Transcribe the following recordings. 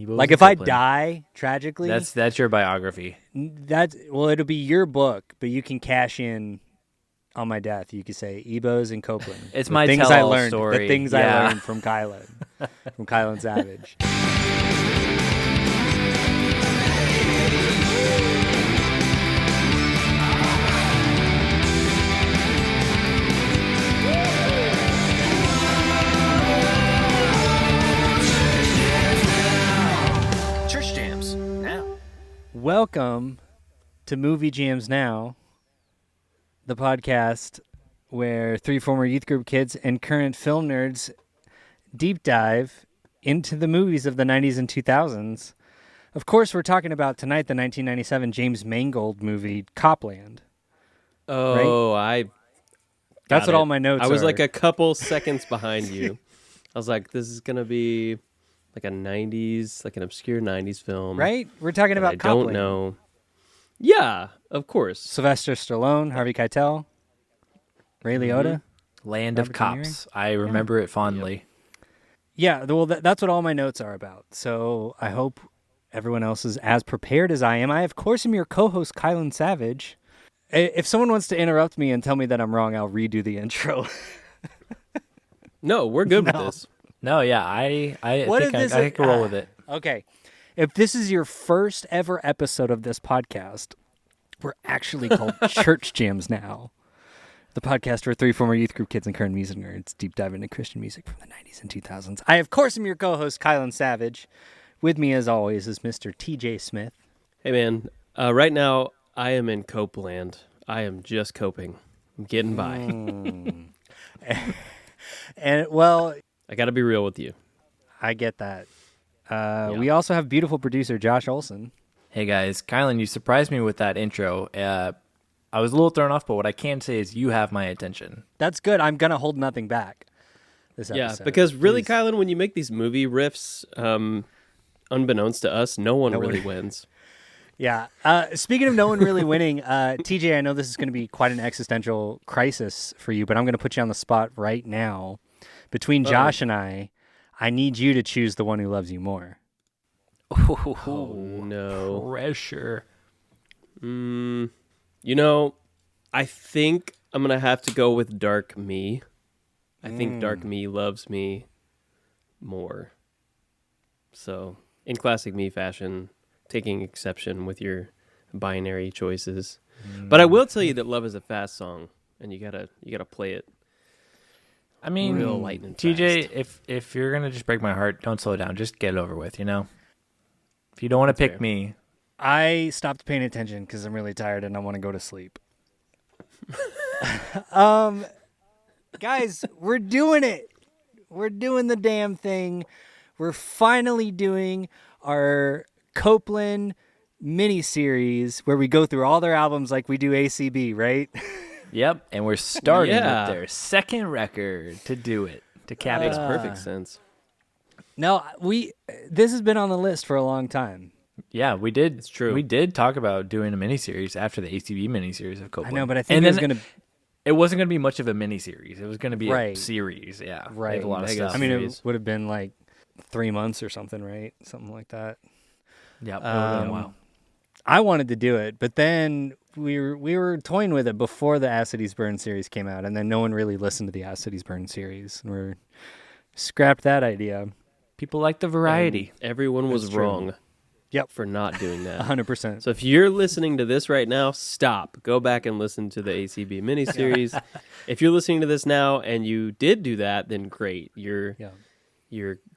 Like if I die tragically, that's your biography. It'll be your book, but you can cash in on my death. You could say Ebos and Copeland. It's my tell-all story. The things I learned from Kylan, from Kylan Savage. Welcome to Movie Jams Now, the podcast where three former youth group kids and current film nerds deep dive into the movies of the 90s and 2000s. Of course, we're talking about tonight the 1997 James Mangold movie, Copeland. Oh, right? That's what all my notes are. I was like a couple seconds behind you. I was like, this is going to be like a 90s, like an obscure 90s film. Right? We're talking about Copeland. I don't know. Yeah, of course. Sylvester Stallone, Harvey Keitel, Ray Liotta. Land of Cops. I remember it fondly. Yeah, well, that's what all my notes are about. So I hope everyone else is as prepared as I am. I, of course, am your co-host, Kylan Savage. If someone wants to interrupt me and tell me that I'm wrong, I'll redo the intro. No, we're good with this. No, yeah, I think I can roll with it. Okay. If this is your first ever episode of this podcast, we're actually called Church Jams Now. The podcast where three former youth group kids and current music nerds deep dive into Christian music from the 90s and 2000s. I, of course, am your co-host, Kylan Savage. With me, as always, is Mr. TJ Smith. Hey, man. Right now, I am in Copeland. I am just coping. I'm getting by. And, well, I got to be real with you. I get that. We also have beautiful producer Josh Olson. Hey guys, Kylan, you surprised me with that intro. I was a little thrown off, but what I can say is you have my attention. That's good. I'm going to hold nothing back this episode. Yeah, because really, Kylan, when you make these movie riffs, unbeknownst to us, no one really wins. Yeah. Speaking of no one really winning, TJ, I know this is going to be quite an existential crisis for you, but I'm going to put you on the spot right now. Between Josh and I need you to choose the one who loves you more. Oh no. Pressure. You know, I think I'm going to have to go with Dark Me. I think Dark Me loves me more. So, in classic me fashion, taking exception with your binary choices. But I will tell you that Love is a Fast song, and you gotta play it. I mean, real lightning TJ, fast. if you're gonna just break my heart, don't slow down. Just get it over with, you know. If you don't want to pick me, I stopped paying attention because I'm really tired and I want to go to sleep. Guys, we're doing it. We're doing the damn thing. We're finally doing our Copeland mini-series where we go through all their albums like we do ACB, right? Yep, and we're starting with their second record to do it, to cap it. Makes perfect sense. No, this has been on the list for a long time. Yeah, we did. It's true. We did talk about doing a miniseries after the ACB miniseries of Copeland. I know, but I think it wasn't going to be much of a miniseries. It was going to be a series. Yeah, right. A lot of stuff. I mean, it would have been like 3 months or something, right? Something like that. Yeah, wow. I wanted to do it, but then we were toying with it before the As Cities Burn series came out, and then no one really listened to the As Cities Burn series, and we scrapped that idea. People like the variety. And everyone was wrong. Yep, for not doing that. 100%. So if you're listening to this right now, stop. Go back and listen to the ACB miniseries. If you're listening to this now and you did do that, then great. You're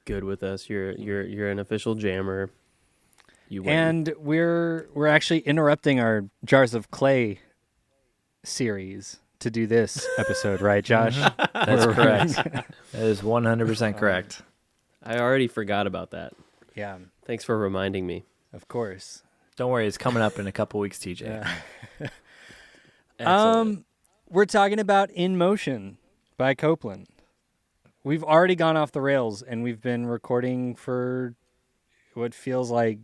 good with us. You're an official jammer. You win. And we're actually interrupting our Jars of Clay series to do this episode, right, Josh? That's correct. That is 100% correct. I already forgot about that. Yeah. Thanks for reminding me. Of course. Don't worry, it's coming up in a couple weeks, TJ. We're talking about In Motion by Copeland. We've already gone off the rails, and we've been recording for what feels like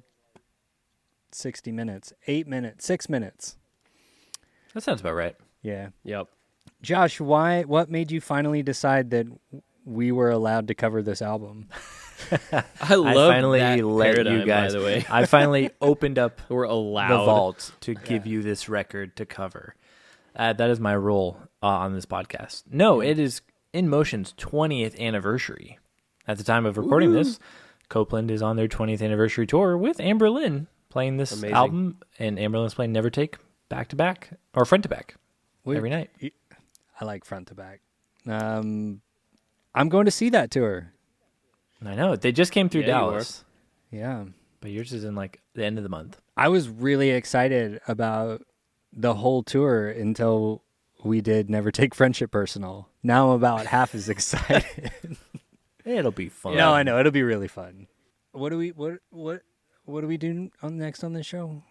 60 minutes, 8 minutes, 6 minutes. That sounds about right. Yeah. Yep. Josh, what made you finally decide that we were allowed to cover this album? I love finally that let paradigm, you guys. by the way. I finally opened up We're the allowed. vault to give you this record to cover. That is my role on this podcast. No, it is In Motion's 20th anniversary. At the time of recording this, Copeland is on their 20th anniversary tour with Amber Lynn playing this Amazing. album, and Amber Lynn's playing Never Take back to back or front to back every night. I like front to back. I'm going to see that tour. I know they just came through Yeah, you Dallas, Yeah. but yours is in like the end of the month. I was really excited about the whole tour until we did Never Take Friendship Personal. Now I'm about half as excited. It'll be fun. No, I know it'll be really fun. What do we do next on this show?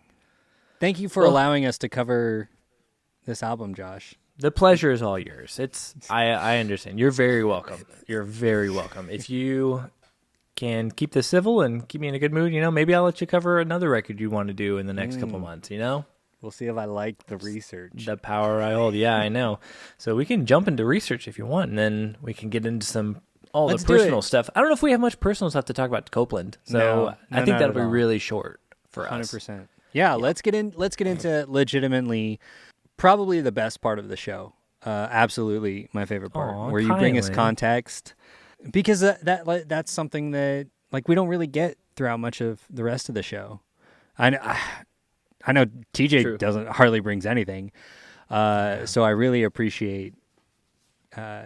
Thank you for allowing us to cover this album, Josh. The pleasure is all yours. I understand. You're very welcome. You're very welcome. If you can keep this civil and keep me in a good mood, maybe I'll let you cover another record you want to do in the next couple months, We'll see if I like the research. The power I hold. Yeah, I know. So we can jump into research if you want, and then we can get into Let's the do personal it. stuff. I don't know if we have much personal stuff to talk about Copeland. So No, I think not that'll at be all. really short for us. 100%. Yeah, let's get into legitimately probably the best part of the show. Absolutely my favorite part, Aw, where you bring us Kylan. context, because that's something that we don't really get throughout much of the rest of the show. I know TJ True. doesn't hardly brings anything, so I really appreciate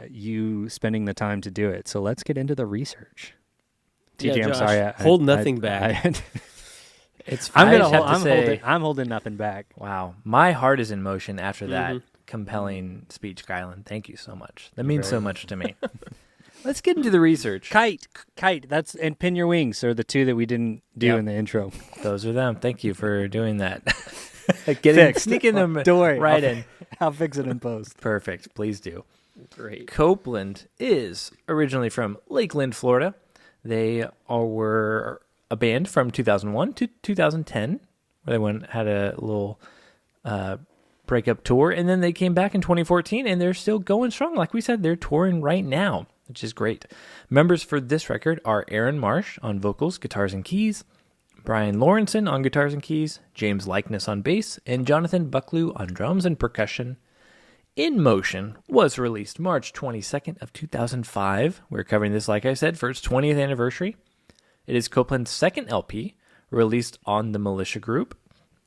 you spending the time to do it. So let's get into the research. TJ, Yeah, I'm Josh, sorry. hold nothing back. It's I'm I gonna. just have to say, I'm holding nothing back. wow, my heart is in motion after that Mhm. compelling speech, Kylan. Thank you so much. That means so much to me. Let's get into the research. Kite. That's and pin your wings are the two that we didn't do Yep. in the intro. Those are them. Thank you for doing that. Fixed. Sneaking them Don't worry, right I'll- in. I'll fix it in post. Perfect. Please do. Great. Copeland is originally from Lakeland, Florida. They were a band from 2001 to 2010, where they had a little breakup tour, and then they came back in 2014, and they're still going strong. Like we said, they're touring right now, which is great. Members for this record are Aaron Marsh on vocals, guitars, and keys, Brian Lawrenson on guitars and keys, James Likeness on bass, and Jonathan Bucklew on drums and percussion. In Motion was released March 22nd of 2005. We're covering this, like I said, for its 20th anniversary. It is Copeland's second LP, released on the Militia Group.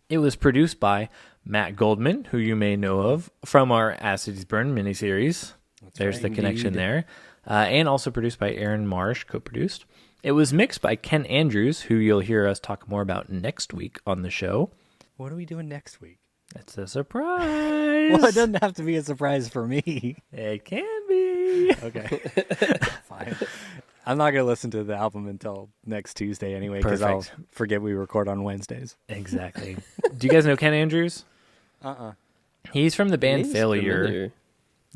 It was produced by Matt Goldman, who you may know of from our As Cities Burn miniseries. There's the connection there. And also produced by Aaron Marsh, co-produced. It was mixed by Ken Andrews, who you'll hear us talk more about next week on the show. What are we doing next week? It's a surprise. Well, it doesn't have to be a surprise for me. It can be. Okay. Fine. I'm not going to listen to the album until next Tuesday anyway, because I'll Perfect. forget we record on Wednesdays. Exactly. Do you guys know Ken Andrews? He's from the band Name's Failure. familiar.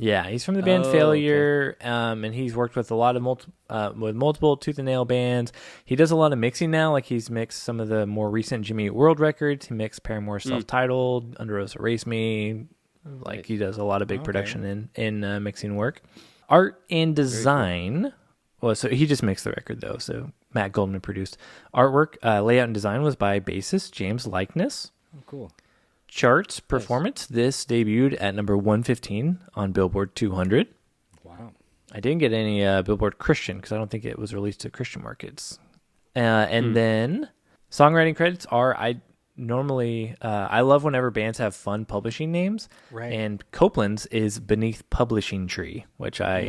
Yeah, he's from the band Oh, Failure, and he's worked with a lot of multiple Tooth and Nail bands. He does a lot of mixing now. Like he's mixed some of the more recent Jimmy Eat World records. He mixed Paramore's self-titled, Under Rose Erase Me. Like he does a lot of big production in mixing work. Art and design. Well, so he just mixed the record though. So Matt Goldman produced artwork. Layout and design was by bassist James Likeness. Oh, cool. Charts performance. This debuted at number 115 on Billboard 200. Wow. I didn't get any Billboard Christian because I don't think it was released to Christian markets. And then songwriting credits are I love whenever bands have fun publishing names. Right. And Copeland's is Beneath Publishing Tree, which I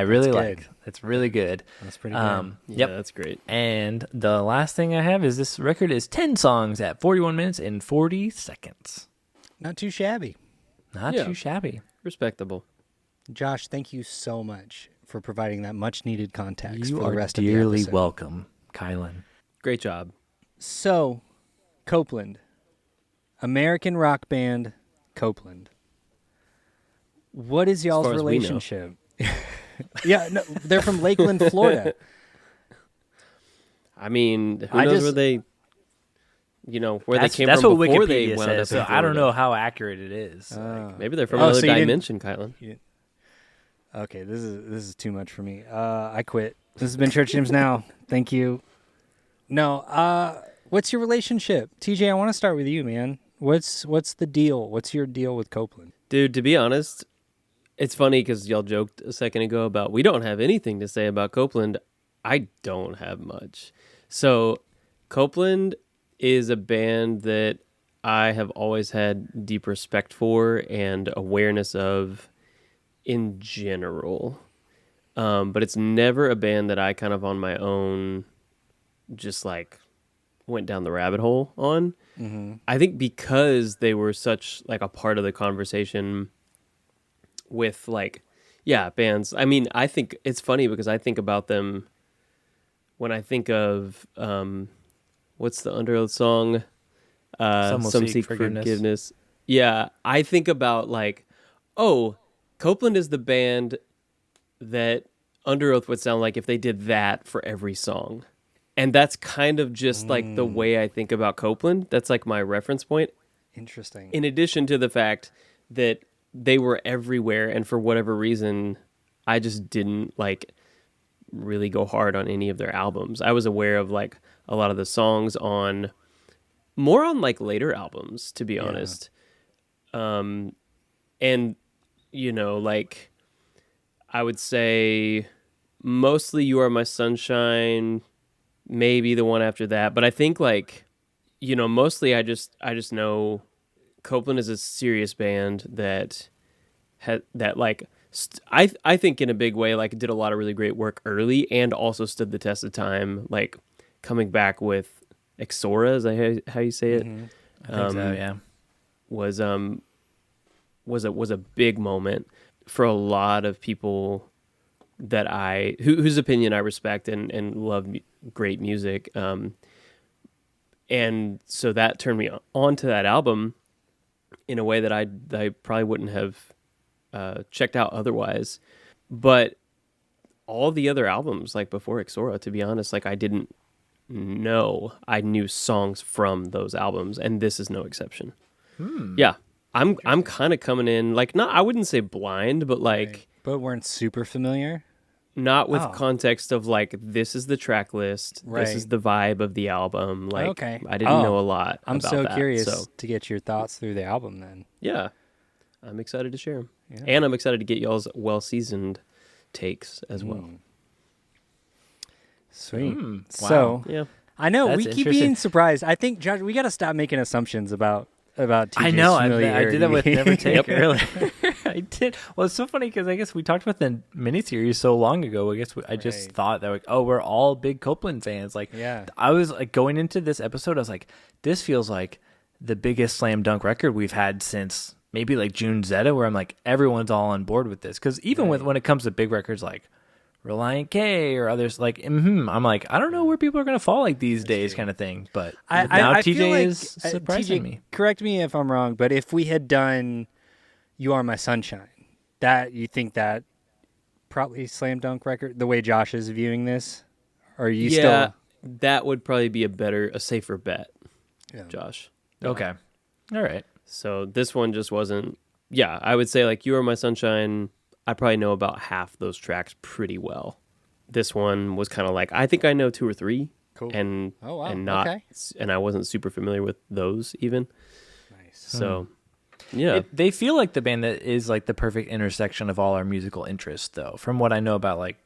really good. like. That's really good. That's pretty good. Yeah, Yep. that's great. And the last thing I have is this record is 10 songs at 41 minutes and 40 seconds. Not too shabby. Not Yeah. too shabby. Respectable. Josh, thank you so much for providing that much-needed context You for the are rest of the dearly episode. welcome, Kylan. Great job. So, Copeland. American rock band Copeland. What is y'all's far as we know. relationship? Yeah, no, they're from Lakeland, Florida. I mean, who I knows just- where they, where they came That's from what before Wikipedia they wound up says, so in I don't Florida. know how accurate it is. Maybe they're from Oh, another so you didn't- dimension, Kylan. Okay, this is too much for me. I quit. This has been Church Gyms Now. Thank you. No, what's your relationship? TJ, I want to start with you, man. What's the deal? What's your deal with Copeland? Dude, to be honest, it's funny because y'all joked a second ago about we don't have anything to say about Copeland. I don't have much. So Copeland is a band that I have always had deep respect for and awareness of in general. But it's never a band that I kind of on my own just like went down the rabbit hole on. Mm-hmm. I think because they were such like a part of the conversation with like, yeah, bands. I mean, I think it's funny because I think about them when I think of, what's the Underoath song? Some will seek forgiveness. Yeah. I think about like, oh, Copeland is the band that Underoath would sound like if they did that for every song. And that's kind of just like the way I think about Copeland. That's like my reference point. Interesting. In addition to the fact that they were everywhere, and for whatever reason, I just didn't like really go hard on any of their albums. I was aware of like a lot of the songs on more on like later albums, to be honest. And you know, like I would say mostly You Are My Sunshine, maybe the one after that, but I think like, you know, mostly I just know Copeland is a serious band that had that like I think in a big way like did a lot of really great work early and also stood the test of time, like coming back with Exora, is that how you say it? Mm-hmm. I think so, yeah. Was a big moment for a lot of people that whose opinion I respect and love great music. And so that turned me on to that album in a way that I probably wouldn't have checked out otherwise. But all the other albums, like before Exora, to be honest, like I didn't know. I knew songs from those albums, and this is no exception. Yeah, I'm kind of coming in like not, I wouldn't say blind, but like Right. But weren't super familiar. not with context of like this is the track list, Right. this is the vibe of the album. Like Okay. I didn't know a lot. I'm about so that, curious So to get your thoughts through the album then. yeah, I'm excited to share them, Yeah. and I'm excited to get y'all's well seasoned takes as well. Sweet. Wow. So Yeah. I know That's we keep interesting. being surprised. I think Josh, we got to stop making assumptions about TJ's I know. I did that with familiarity. Never Take earlier. I did. Well, it's so funny because I guess we talked about the miniseries so long ago. I guess I just Right. thought that like, oh, we're all big Copeland fans. Like, Yeah. I was like going into this episode, I was like, this feels like the biggest slam dunk record we've had since maybe like June Zeta, where I'm like, everyone's all on board with this. Because even when it comes to big records like Reliant K or others, like, I'm like, I don't know where people are going to fall like these days, kind of thing. But now I TJ feel like, is surprising TJ, me. correct me if I'm wrong, but if we had done You Are My Sunshine, that you think that probably slam dunk record, the way Josh is viewing this? Or are you Yeah, still... that would probably be a safer bet, Yeah. Josh. Yeah. Okay. All right. So this one just wasn't. Yeah, I would say like You Are My Sunshine, I probably know about half those tracks pretty well. This one was kind of like I think I know 2 or 3. Cool. And Oh, wow. and not Okay. and I wasn't super familiar with those even. Nice. So yeah. They feel like the band that is like the perfect intersection of all our musical interests, though. From what I know about like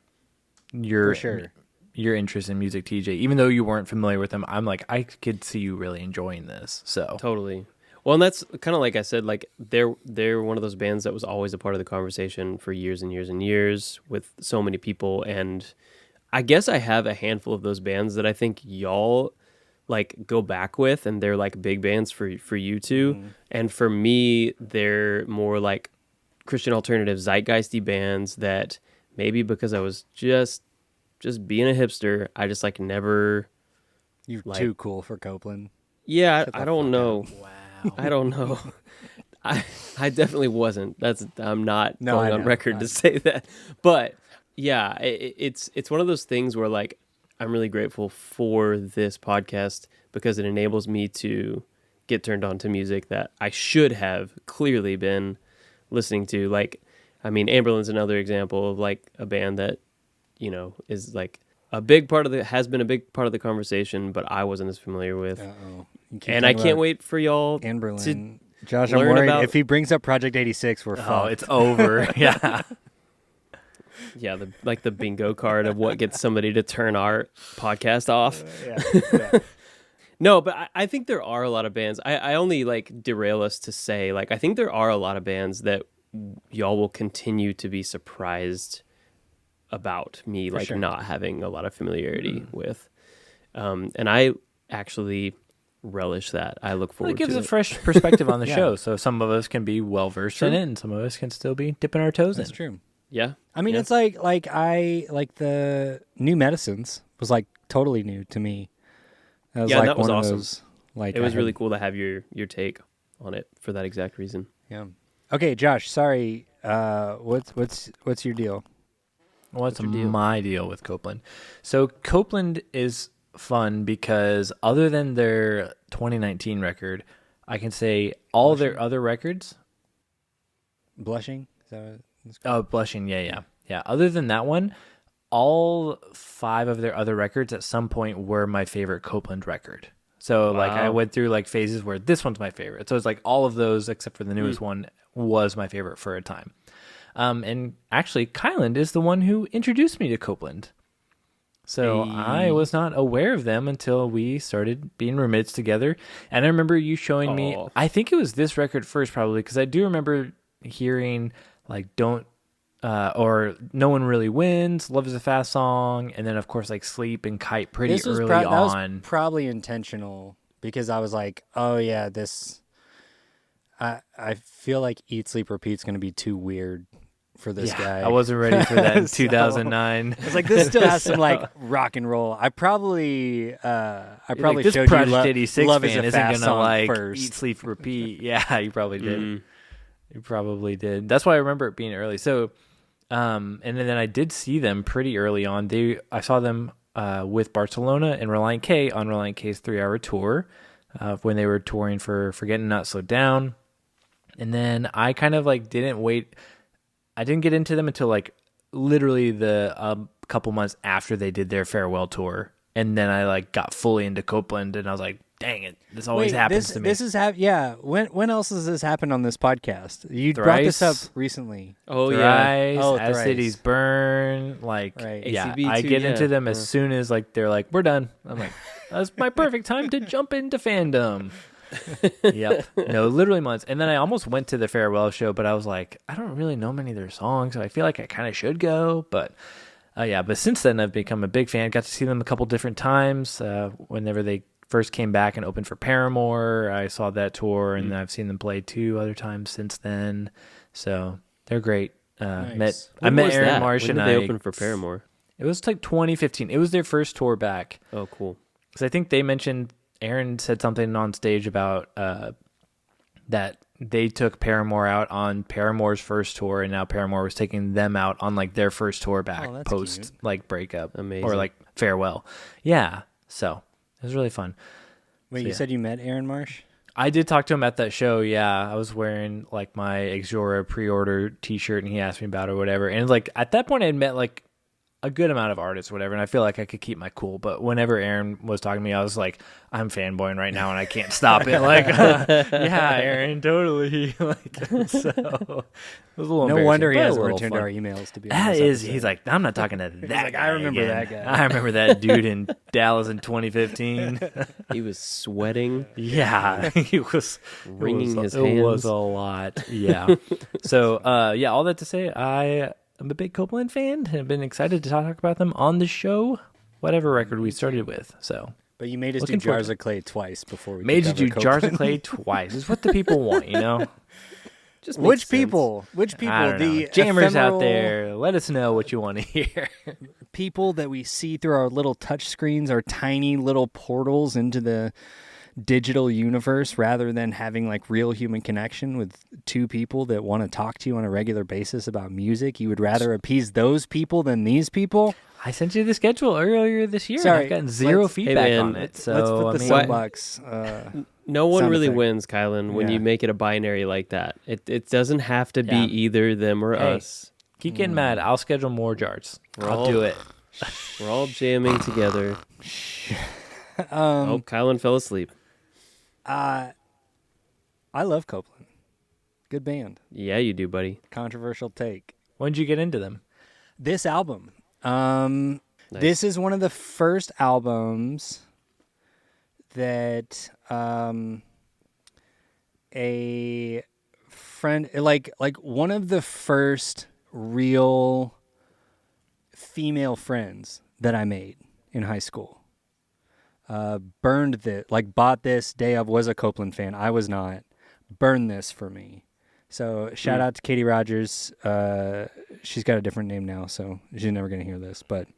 your For sure. your interest in music, TJ. Even though you weren't familiar with them, I'm like I could see you really enjoying this. So Totally. Well, and that's kind of like I said, like they're one of those bands that was always a part of the conversation for years and years and years with so many people. And I guess I have a handful of those bands that I think y'all like go back with, and they're like big bands for you two. Mm-hmm. And for me, they're more like Christian alternative zeitgeisty bands that maybe because I was just being a hipster, I just like never. You're like- too cool for Copeland. Yeah, Shut the I don't fuck know. wow. I don't know. I definitely wasn't. I'm not No, going I on know. record to say that. But yeah, it's one of those things where like I'm really grateful for this podcast because it enables me to get turned on to music that I should have clearly been listening to. Like, I mean, Amberlin's another example of like a band that is like has been a big part of the conversation, but I wasn't as familiar with. Uh-oh. And I can't wait for y'all Anne to Berlin. Josh, I'm learn worried about. if he brings up Project 86, we're Oh, fucked. it's over. Yeah. Yeah, the bingo card of what gets somebody to turn our podcast off. Yeah. No, but I think there are a lot of bands. I only like derail us to say, like, I think there are a lot of bands that y'all will continue to be surprised about me, like, sure. not having a lot of familiarity with. And I actually relish that. I look Well, forward it gives to a it. fresh perspective on the Yeah. show. So some of us can be well versed in True. it, and some of us can still be dipping our toes That's in. true. Yeah. I mean, Yeah. it's like the New Medicines was like totally new to me. That was Yeah, like that was one awesome. of those. Like It was I really had- cool to have your take on it for that exact reason. Yeah. Okay, Josh. Sorry. What's your deal? What's your deal? my deal with Copeland? So Copeland is fun because other than their 2019 record, I can say all their other records. Blushing. Is that what it's Oh, Blushing, yeah. Other than that one, all 5 of their other records at some point were my favorite Copeland record. So like I Wow. went through like phases where this one's my favorite. So it's like all of those except for the newest one was my favorite for a time. And actually, Kyland is the one who introduced me to Copeland. So I was not aware of them until we started being roommates together. And I remember you showing me, Aw. I think it was this record first probably, because I do remember hearing like or No One Really Wins, Love is a Fast Song, and then of course like Sleep and Kite pretty This was early that was on. probably intentional because I was like, oh yeah, this. I feel like Eat Sleep Repeat's going to be too weird for this guy. I wasn't ready for that in So- 2009. It's like this still has some like rock and roll. I probably Like, this showed Project you 86 Love fan is a isn't Fast gonna song like first. Eat Sleep Repeat. Yeah, you probably did. Mm. You probably did. That's why I remember it being early. So, and then I did see them pretty early on. I saw them with Barcelona and Reliant K on Reliant K's 3-hour tour when they were touring for Forgetting Not Slow Down. And then I kind of like didn't wait. I didn't get into them until like literally the couple months after they did their farewell tour. And then I like got fully into Copeland and I was like, dang it, this always happens to me. This is When else has this happened on this podcast? You brought this up Thrice. recently. Oh, yeah. Thrice, Oh, As Thrice. Cities Burn, like Right. yeah, ACB I too, get yeah. into them as soon as like they're like we're done. I'm like that's my perfect time to jump into fandom. Yep, no, literally months. And then I almost went to the farewell show, but I was like, I don't really know many of their songs, so I feel like I kind of should go. But but since then I've become a big fan. Got to see them a couple different times. Whenever they first came back and opened for Paramore, I saw that tour, and I've seen them play 2 other times since then. So they're great. Nice. I When met was Aaron that? Marsh When and did they I. open for Paramore? It was like 2015. It was their first tour back. Oh, cool. Because I think they mentioned, Aaron said something on stage about that they took Paramore out on Paramore's first tour, and now Paramore was taking them out on like their first tour back Oh, that's post cute. like breakup Amazing. or like farewell. Yeah, so it was really fun. Wait, So, you yeah. said you met Aaron Marsh? I did talk to him at that show. Yeah, I was wearing like my Exora pre-order T-shirt, and he asked me about it or whatever. And like at that point, I had met like a good amount of artists, or whatever, and I feel like I could keep my cool. But whenever Aaron was talking to me, I was like, I'm fanboying right now, and I can't stop it. Like, yeah, Aaron, totally. Like, so it was a little. No wonder he embarrassing, but a hasn't little returned fun. our emails to be on That this is, episode. he's like, I'm not talking to that like, guy I remember again. that guy. I remember that dude in Dallas in 2015. He was sweating. Yeah, he was Wringing his It was hands. a lot. Yeah. So, all that to say, I'm a big Copeland fan and I've been excited to talk about them on the show, whatever record we started with. So, But you made us do Looking forward Jars to of Clay twice before we made could you cover do Jars of Copeland. Clay twice. Is what the people want, you know? Just Which makes sense. people? Which people? I don't The know. Jammers out ephemeral there, let us know what you want to hear. people that we see through our little touch screens, our tiny little portals into the digital universe, rather than having like real human connection with 2 people that want to talk to you on a regular basis about music. You would rather appease those people than these people. I sent you the schedule earlier this year. Sorry, and I've gotten 0 let's- feedback Hey, man, on it. So Let's put the I mean, soapbox. No one Sound really effect. wins, Kylan, when Yeah. you make it a binary like that. It doesn't have to be Yeah. either them or Hey. us. keep getting mad. I'll schedule more jars. I'll Oh. do it. We're all jamming together. Kylan fell asleep. I love Copeland. Good band. Yeah, you do, buddy. Controversial take. When did you get into them? This album. Nice. This is one of the first albums that a friend, like one of the first real female friends that I made in high school. Bought this day of, was a Copeland fan. I was not. Burned this for me. So shout out to Katie Rogers. She's got a different name now, so she's never going to hear this. But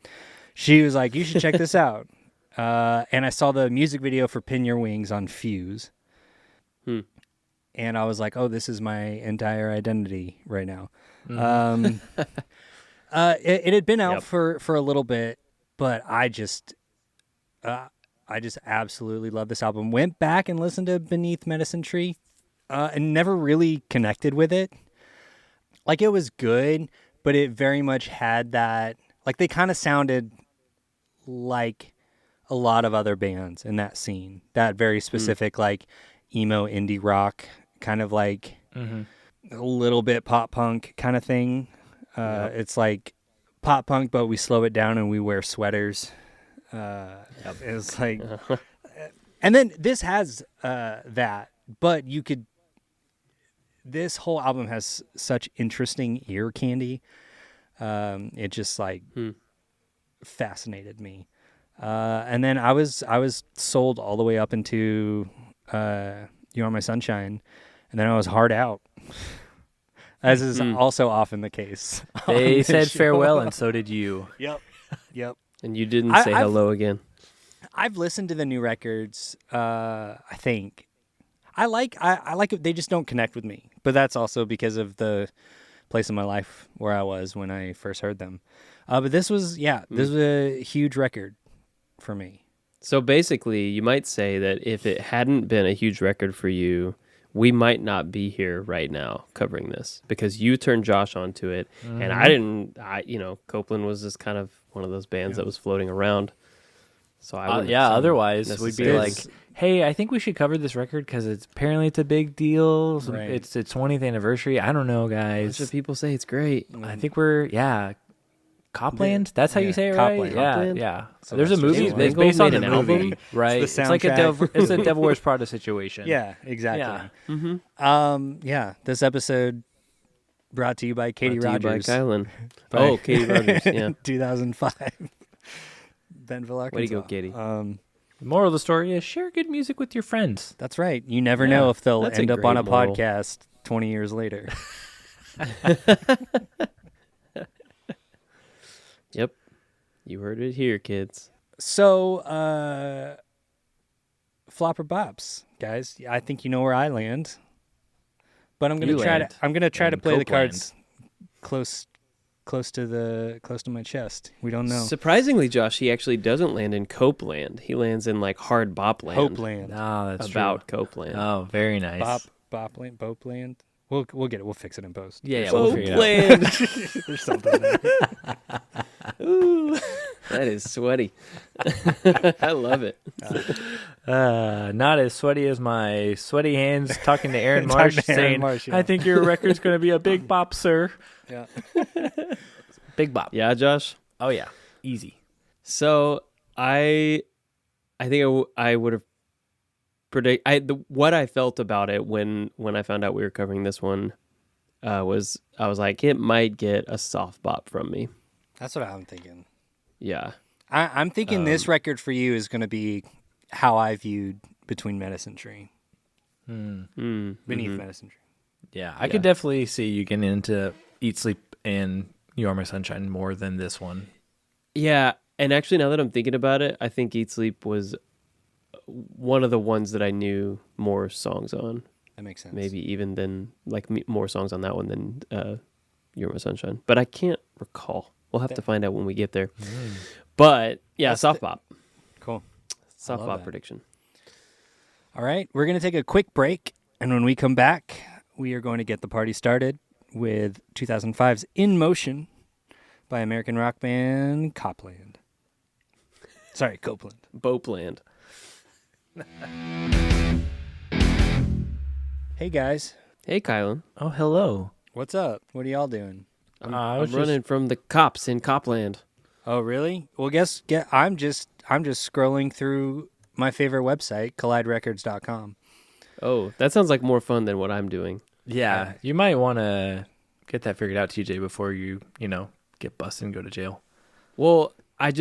she was like, you should check this out. And I saw the music video for Pin Your Wings on Fuse. And I was like, oh, this is my entire identity right now. It had been out for a little bit, but I just absolutely love this album. Went back and listened to Beneath Medicine Tree. And never really connected with it. Like, it was good, but it very much had that, like, they kind of sounded like a lot of other bands in that scene. That very specific, like, emo indie rock, kind of like a little bit pop punk kind of thing. It's like pop punk, but we slow it down and we wear sweaters. It's like, and then this has that, but you could. This whole album has such interesting ear candy. It just like fascinated me. And then I was sold all the way up into You Are My Sunshine, and then I was hard out. As is also often the case. They said farewell, and so did you. Yep. And you didn't say hello again. I've listened to the new records. I think I like it. They just don't connect with me. But that's also because of the place in my life where I was when I first heard them. But this was a huge record for me. So basically, you might say that if it hadn't been a huge record for you, we might not be here right now covering this, because you turned Josh onto it, and I didn't. Copeland was just kind of one of those bands that was floating around. So otherwise we'd be like, hey, I think we should cover this record because apparently it's a big deal. Right. It's its 20th anniversary. I don't know, a guys. bunch of people say it's great. I think Copeland. That's how you say it, right? Copeland. Yeah. So there's a movie. James It's Mangold based on made the an movie, album. right? It's It's the like soundtrack. it's a Devil Wears Prada situation. Yeah, exactly. Yeah. This episode brought to you by Katie Rogers. By Kylan. Oh, Katie Rogers. Yeah. 2005. Benville, Arkansas. Way to go, Katie. The moral of the story is share good music with your friends. That's right. You never know if they'll that's a end up on a great moral. podcast 20 years later. Yep. You heard it here, kids. So, flop or bops, guys. I think you know where I land, but I'm gonna try to play the cards close to my chest. We don't know. Surprisingly, Josh, he actually doesn't land in Copeland. He lands in like hard bop land. Hopeland. Oh, that's about true. Copeland. Oh, very nice. Bopland, Bopeland. We'll get it. We'll fix it in post. Yeah, we'll figure it out. Copeland. There's something there. Ooh, that is sweaty. I love it. Not as sweaty as my sweaty hands talking to Aaron Marsh, Talking to Aaron saying, Marsh, yeah. I think your record's going to be a big bop, sir. Yeah. Big bop. Yeah, Josh. Oh, yeah. Easy. So I think I would have what I felt about it when I found out we were covering this one was I was like, it might get a soft bop from me. That's what I'm thinking. Yeah. I'm thinking this record for you is going to be how I viewed Between Medicine Tree. Beneath Medicine Tree. Yeah, I could definitely see you getting into Eat, Sleep, and You Are My Sunshine more than this one. Yeah, and actually now that I'm thinking about it, I think Eat Sleep was one of the ones that I knew more songs on. That makes sense. Maybe even than more songs on that one than You're My Sunshine. But I can't recall. We'll have to find out when we get there. But yeah, soft bop. Cool. Soft love bop that. prediction. All right, we're going to take a quick break, and when we come back, we are going to get the party started with 2005's In Motion. by American rock band Copeland. Sorry, Copeland. Bopeland. Hey, guys. Hey, Kylan. Oh, hello. What's up? What are y'all doing? I'm running from the cops in Copeland. Oh, really? Well, I'm just scrolling through my favorite website, colliderecords.com. Oh, that sounds like more fun than what I'm doing. Yeah, you might want to get that figured out, TJ, before you get busted and go to jail. Well, I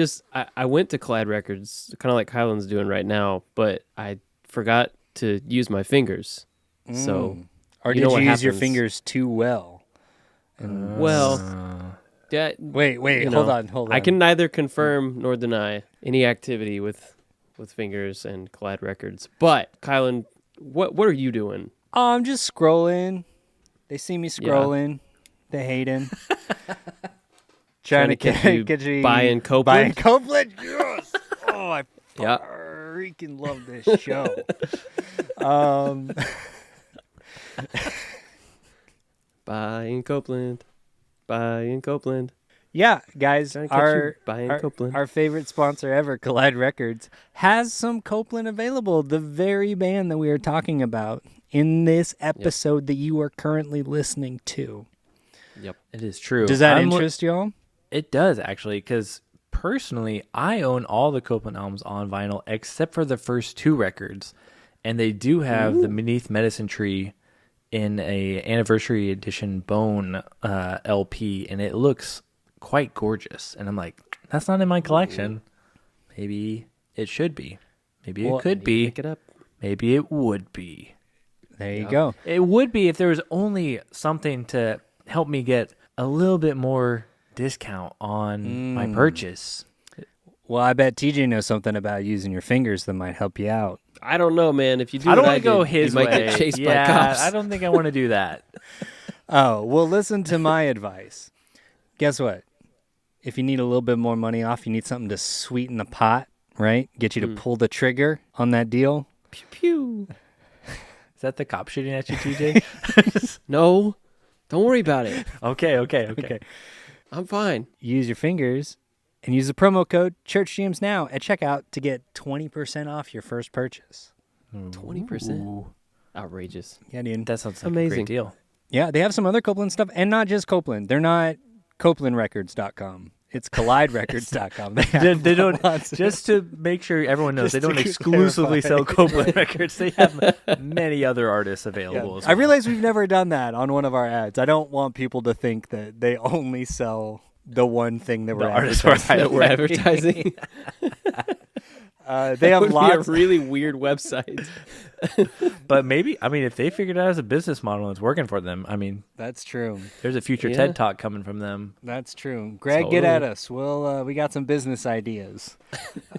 went to Collide Records, kind of like Kylan's doing right now, but I forgot to use my fingers. So, or did you use your fingers too well? Yeah, wait, hold on. I can neither confirm nor deny any activity with fingers and Collide Records. But Kylan, what are you doing? Oh, I'm just scrolling. They see me scrolling. Yeah. They hating. Trying to get you buying Copeland. Buying Copeland. Yes. Oh, I freaking love this show. Buying Copeland. Buying Copeland. Yeah, guys, our Copeland. Our favorite sponsor ever, Collide Records, has some Copeland available, the very band that we are talking about in this episode that you are currently listening to. Yep. It is true. Does that interest y'all? It does, actually, because personally, I own all the Copeland albums on vinyl except for the first 2 records, and they do have the Beneath Medicine Tree in a anniversary edition Bone LP, and it looks quite gorgeous. And I'm like, that's not in my collection. Maybe it should be. Maybe it could be. Pick it up. Maybe it would be. There you go. It would be if there was only something to help me get a little bit more discount on my purchase. Well, I bet TJ knows something about using your fingers that might help you out. I don't know, man. If you do, I don't want to go his you way. might get chased by cops. I don't think I want to do that. Oh, well, listen to my advice. Guess what? If you need a little bit more money off, you need something to sweeten the pot, right? Get you to pull the trigger on that deal. Pew pew. Is that the cop shooting at you, TJ? No, don't worry about it. Okay. I'm fine. Use your fingers and use the promo code ChurchJamsNow at checkout to get 20% off your first purchase. 20%. Outrageous. Yeah, dude. That sounds like amazing. a great deal. Yeah, they have some other Copeland stuff, and not just Copeland. They're not CopelandRecords.com. It's CollideRecords.com. They don't, just to make sure everyone knows, they don't exclusively sell Copeland records. They have many other artists available as well. I realize we've never done that on one of our ads. I don't want people to think that they only sell the one thing that we're advertising. They have lots. Be a really weird website. But maybe, if they figured it out as a business model and it's working for them, that's true. There's a future TED Talk coming from them. That's true. Greg, get at us. We got some business ideas.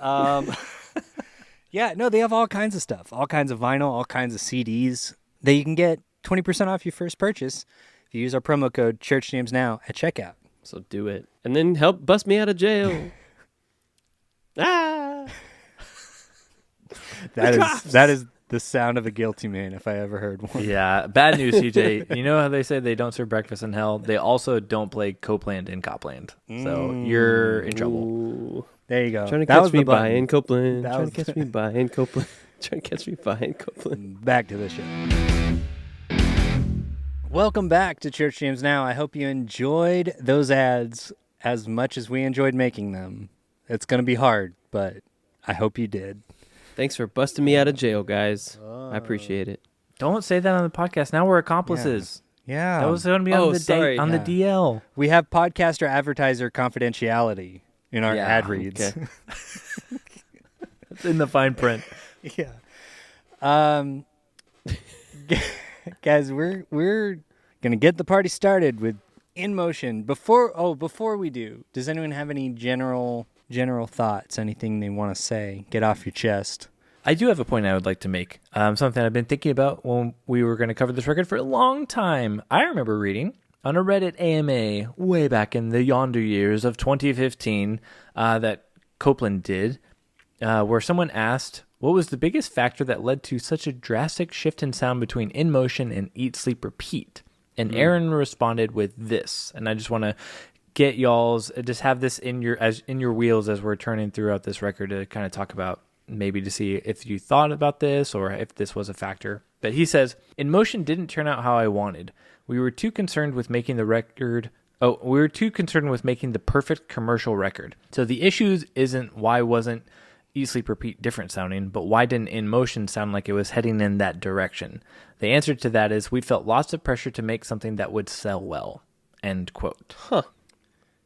Yeah, no, they have all kinds of stuff, all kinds of vinyl, all kinds of CDs that you can get 20% off your first purchase if you use our promo code ChurchJamsNow at checkout. So do it. And then help bust me out of jail. That is the sound of a guilty man if I ever heard one. Yeah. Bad news, CJ. You know how they say they don't serve breakfast in hell? They also don't play Copeland in Copland. So you're in trouble. Ooh. There you go. Trying to catch me buying Copeland. Trying to catch me buying Copeland. Trying to catch me buying Copeland. Back to the show. Welcome back to Church Jams Now. I hope you enjoyed those ads as much as we enjoyed making them. It's going to be hard, but I hope you did. Thanks for busting me out of jail, guys. I appreciate it. Don't say that on the podcast. Now we're accomplices. Yeah. That was going to be on the DL. We have podcaster advertiser confidentiality in our ad reads. Okay. It's in the fine print. Yeah. Guys, we're gonna get the party started with In Motion. Before we do, does anyone have any general thoughts? Anything they want to say? Get off your chest. I do have a point I would like to make. Something I've been thinking about when we were going to cover this record for a long time. I remember reading on a Reddit AMA way back in the yonder years of 2015 that Copeland did, where someone asked, what was the biggest factor that led to such a drastic shift in sound between In Motion and Eat, Sleep, Repeat? And Aaron responded with this, and I just want to get y'all's just have this in your wheels as we're turning throughout this record to kind of talk about, maybe to see if you thought about this or if this was a factor. But he says, "In Motion didn't turn out how I wanted. We were too concerned with making the record. Oh, we were too concerned with making the perfect commercial record. So the issues isn't why wasn't Eat, Sleep, Repeat different sounding, but why didn't In Motion sound like it was heading in that direction? The answer to that is we felt lots of pressure to make something that would sell well." End quote. Huh.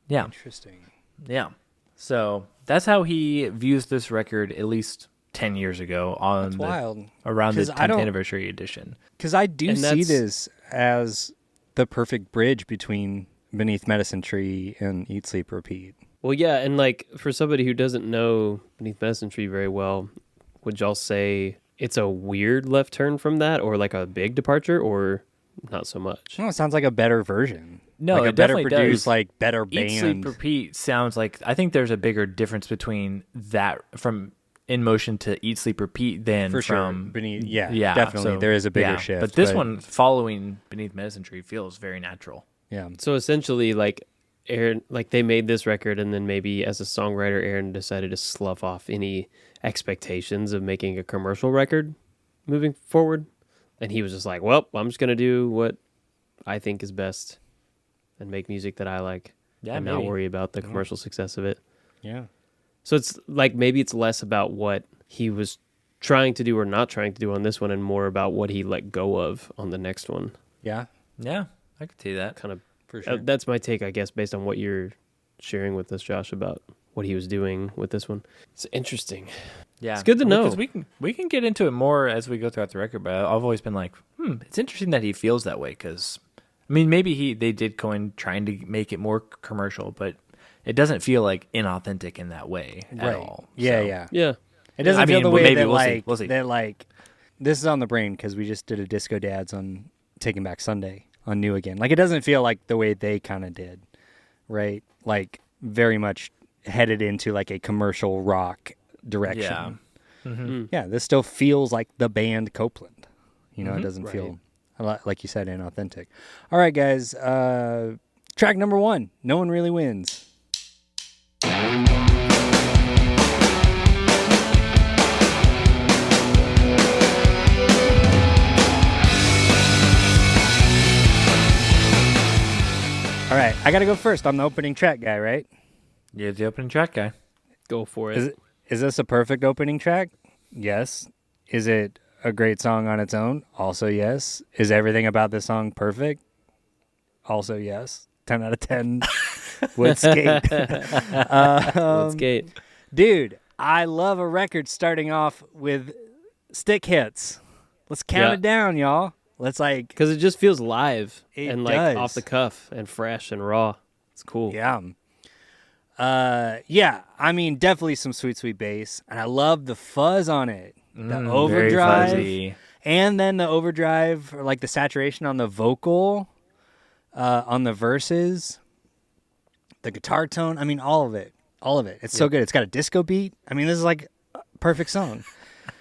Yeah. Interesting. Yeah. So that's how he views this record at least 10 years ago That's wild. around the 'Cause I 10th don't- anniversary edition. Because I do And see that's- this as the perfect bridge between Beneath Medicine Tree and Eat, Sleep, Repeat. Well, yeah, and like for somebody who doesn't know Beneath Medicine Tree very well, would y'all say it's a weird left turn from that, or like a big departure, or not so much? No, it sounds like a better version. No, like a it better definitely produced, does. like better Eat, Sleep, band. Repeat sounds like, I think there's a bigger difference between that from In Motion to Eat, Sleep, Repeat than For sure. from Beneath, yeah, definitely. so- There is a bigger yeah. shift. But this one following Beneath Medicine Tree feels very natural. yeah. So essentially, like Aaron, like they made this record, and then maybe as a songwriter, Aaron decided to slough off any expectations of making a commercial record moving forward, and he was just like, "Well, I'm just gonna do what I think is best, and make music that I like, Yeah, and not maybe. worry about the commercial success of it." Yeah. So it's like maybe it's less about what he was trying to do or not trying to do on this one, and more about what he let go of on the next one. Yeah, Yeah, I could see that. Kind of. for sure. That's my take, I guess, based on what you're sharing with us, Josh, about what he was doing with this one. It's interesting. Yeah, It's good to know. because we can get into it more as we go throughout the record. But I've always been like, it's interesting that he feels that way. Because I mean, maybe they did go in trying to make it more commercial, but it doesn't feel like inauthentic in that way at all. Yeah, So, yeah. Yeah. It doesn't I feel mean, the way maybe that we'll see. like We'll see. that like this is on the brain because we just did a Disco Dads on Taking Back Sunday on New Again. Like it doesn't feel like the way they kind of did, right? Like very much headed into like a commercial rock direction. Yeah. Yeah, this still feels like the band Copeland. You know, it doesn't Right. feel like you said inauthentic. All right, guys. Track number 1. No One Really Wins. All right, I got to go first. I'm the opening track guy, right? You're the opening track guy. Go for it. Is this a perfect opening track? Yes. Is it a great song on its own? Also yes. Is everything about this song perfect? Also yes. 10 out of 10 would skate. Let's skate. Dude, I love a record starting off with stick hits. Let's count Yeah. it down, y'all. Let's like, Because it just feels live It and like does. off the cuff and fresh and raw. It's cool. yeah. Yeah, I mean, definitely some sweet, sweet bass. And I love the fuzz on it. The Very overdrive. fuzzy. And then the overdrive, or like the saturation on the vocal, on the verses, the guitar tone. I mean, all of it. All of it. It's so good. It's got a disco beat. I mean, this is like a perfect song.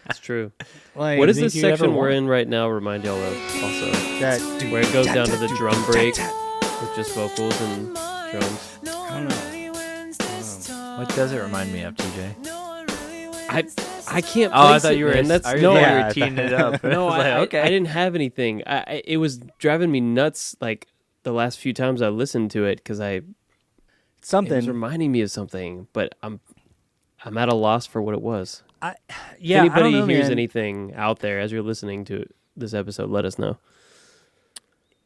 It's true. Like, What does think this you ever section we're want- in right now remind y'all of also? that? Where it goes down to the drum break with just vocals and drums. I don't know. What does it remind me of, TJ? I can't Oh, I place thought it, you were. man. That's I no, thought Yeah, you I were teeing it up. no, I was like, okay. I didn't have anything. It was driving me nuts like the last few times I listened to it because it was Something. reminding me of something, but I'm at a loss for what it was. Yeah, If I don't anybody know, hears man. anything out there as you're listening to this episode, let us know.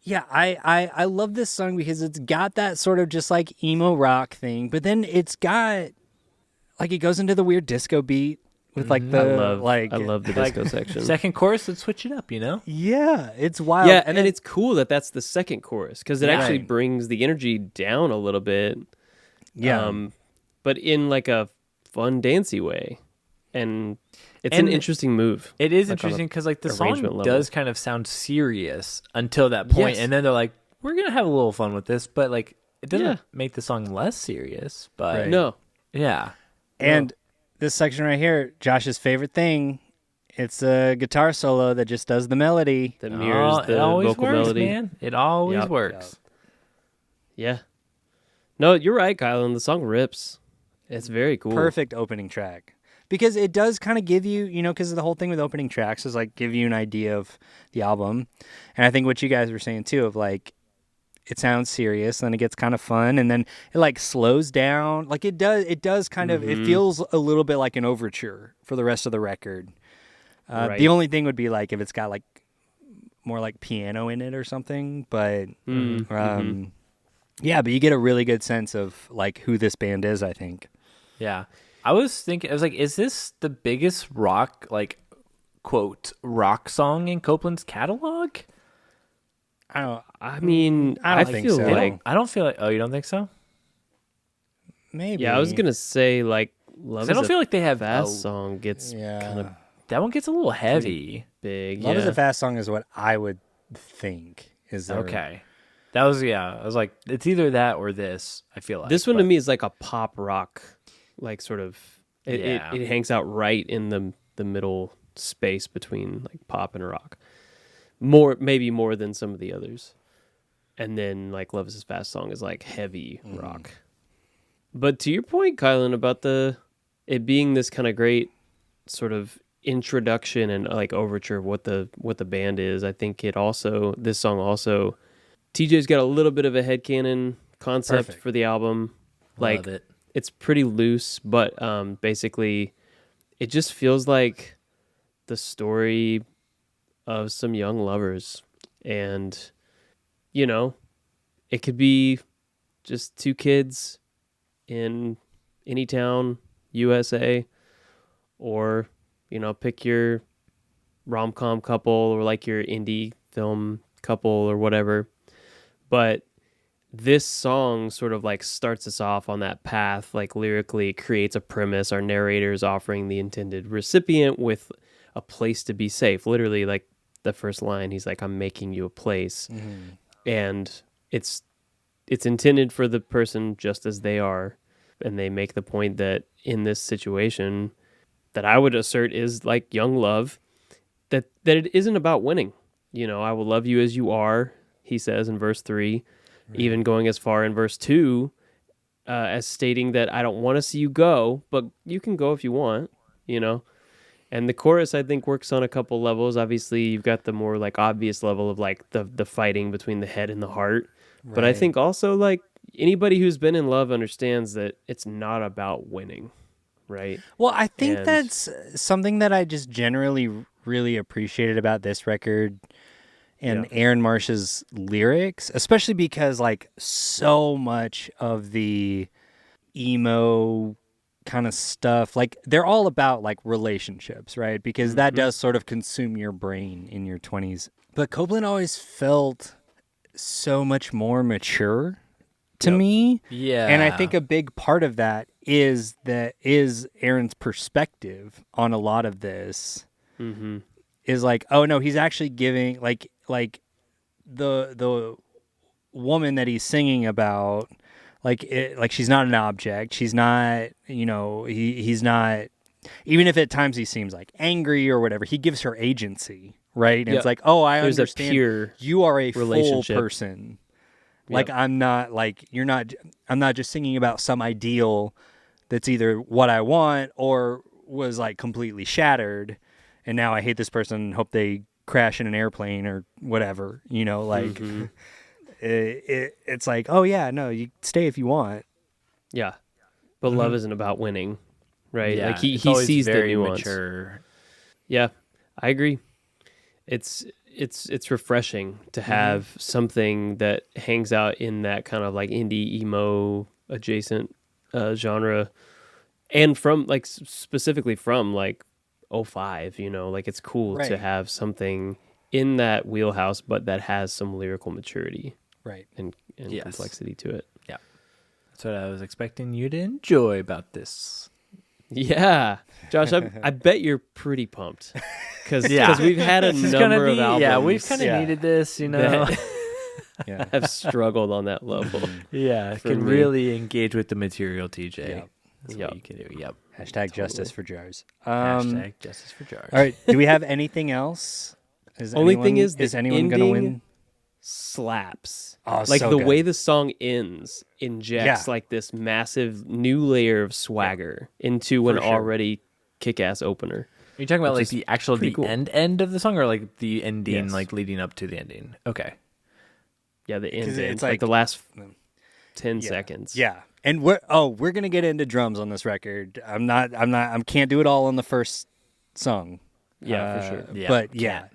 Yeah, I love this song because it's got that sort of just like emo rock thing, but then it's got like it goes into the weird disco beat with like the I love the disco section. Second chorus, let's switch it up, you know? Yeah, it's wild. Yeah, and then it's cool that that's the second chorus because it Yeah. actually Right. brings the energy down a little bit. yeah. But in like a fun, dancey way. And it's And an interesting move. It is Like on a interesting because like the arrangement song level. does kind of sound serious until that point, Yes. and then they're like, "We're gonna have a little fun with this," but like it doesn't Yeah. make the song less serious. But Right. No. yeah, And this section right here, Josh's favorite thing, it's a guitar solo that just does the melody. That mirrors it the always vocal works, melody. man. It always Yep. works. Yeah. No, you're right, Kylan. The song rips. It's very cool. Perfect opening track. Because it does kind of give you, because the whole thing with opening tracks is like give you an idea of the album. And I think what you guys were saying too of like, it sounds serious, then it gets kind of fun, and then it like slows down. Like it does kind of, it feels a little bit like an overture for the rest of the record. Right. The only thing would be like if it's got like more like piano in it or something, but yeah, but you get a really good sense of like who this band is, I think. Yeah. I was like, is this the biggest rock, like, quote, rock song in Copeland's catalog? I mean, I don't think feel so. like I don't feel like, oh, you don't think so? Maybe. yeah, I was gonna say like Love. I don't feel like they have Fast song gets kind of that one gets a little heavy. big. Love yeah. is a Fast Song is what I would think is their, Okay. That was, I was like, it's either that or this, I feel like. This one to me is like a pop rock, like sort of. It hangs out right in the middle space between like pop and rock. Maybe more than some of the others. And then like Love is a Fast Song is like heavy rock. But to your point, Kylan, about it being this kind of great sort of introduction and like overture of what the band is, I think this song also, TJ's got a little bit of a headcanon concept for the album. Like, love it. It's pretty loose, but basically it just feels like the story of some young lovers. And, it could be just two kids in any town, USA, or, pick your rom-com couple or like your indie film couple or whatever. But this song sort of like starts us off on that path, like lyrically creates a premise. Our narrator is offering the intended recipient with a place to be safe. Literally, like the first line, he's like, I'm making you a place. And it's intended for the person just as they are. And they make the point that in this situation that I would assert is like young love, that it isn't about winning. I will love you as you are, he says in verse 3, even going as far in verse 2 as stating that I don't want to see you go, but you can go if you want, And the chorus, I think, works on a couple levels. Obviously, you've got the more like obvious level of like the fighting between the head and the heart. Right. But I think also like anybody who's been in love understands that it's not about winning, right? Well, I think that's something that I just generally really appreciated about this record and Aaron Marsh's lyrics, especially because like so much of the emo kind of stuff, like they're all about like relationships, right? Because that does sort of consume your brain in your 20s. But Copeland always felt so much more mature to me. Yeah. And I think a big part of that is Aaron's perspective on a lot of this. Is like, oh no, he's actually giving like the woman that he's singing about, like she's not an object. She's not, he's not, even if at times he seems like angry or whatever, he gives her agency, right? And it's like, oh, I understand. A pure you are a full person. Like I'm not like I'm not just singing about some ideal that's either what I want or was like completely shattered. And now I hate this person and hope they crash in an airplane or whatever, like it's like, oh yeah, no, you stay if you want. Yeah. But love isn't about winning, right? Yeah, like he sees the nuance. Mature. Yeah, I agree. It's refreshing to have something that hangs out in that kind of like indie emo adjacent genre, and from like specifically from like 05, like it's cool to have something in that wheelhouse, but that has some lyrical maturity, right, and complexity to it. Yeah, that's what I was expecting you to enjoy about this. Yeah, Josh, I bet you're pretty pumped because we've had a number of albums. Yeah, we've kind of needed this, have struggled on that level. Yeah, can really engage with the material, TJ. Yep. That's what you can do. Yep. Hashtag justice for jars. Hashtag justice for jars. All right. Do we have anything else? Is anyone going to win? slaps. Oh, Like so the good. way the song ends injects like this massive new layer of swagger into an For sure. already kick-ass opener. Are you talking about Which like is the actual pretty the cool. end of the song, or like the ending, Yes. like leading up to the ending? Okay. Yeah, the end. 'Cause It's it's like like- the last 10 Yeah. seconds. Yeah. And we're gonna get into drums on this record. I can't do it all on the first song. Yeah, for sure. Yeah, But yeah,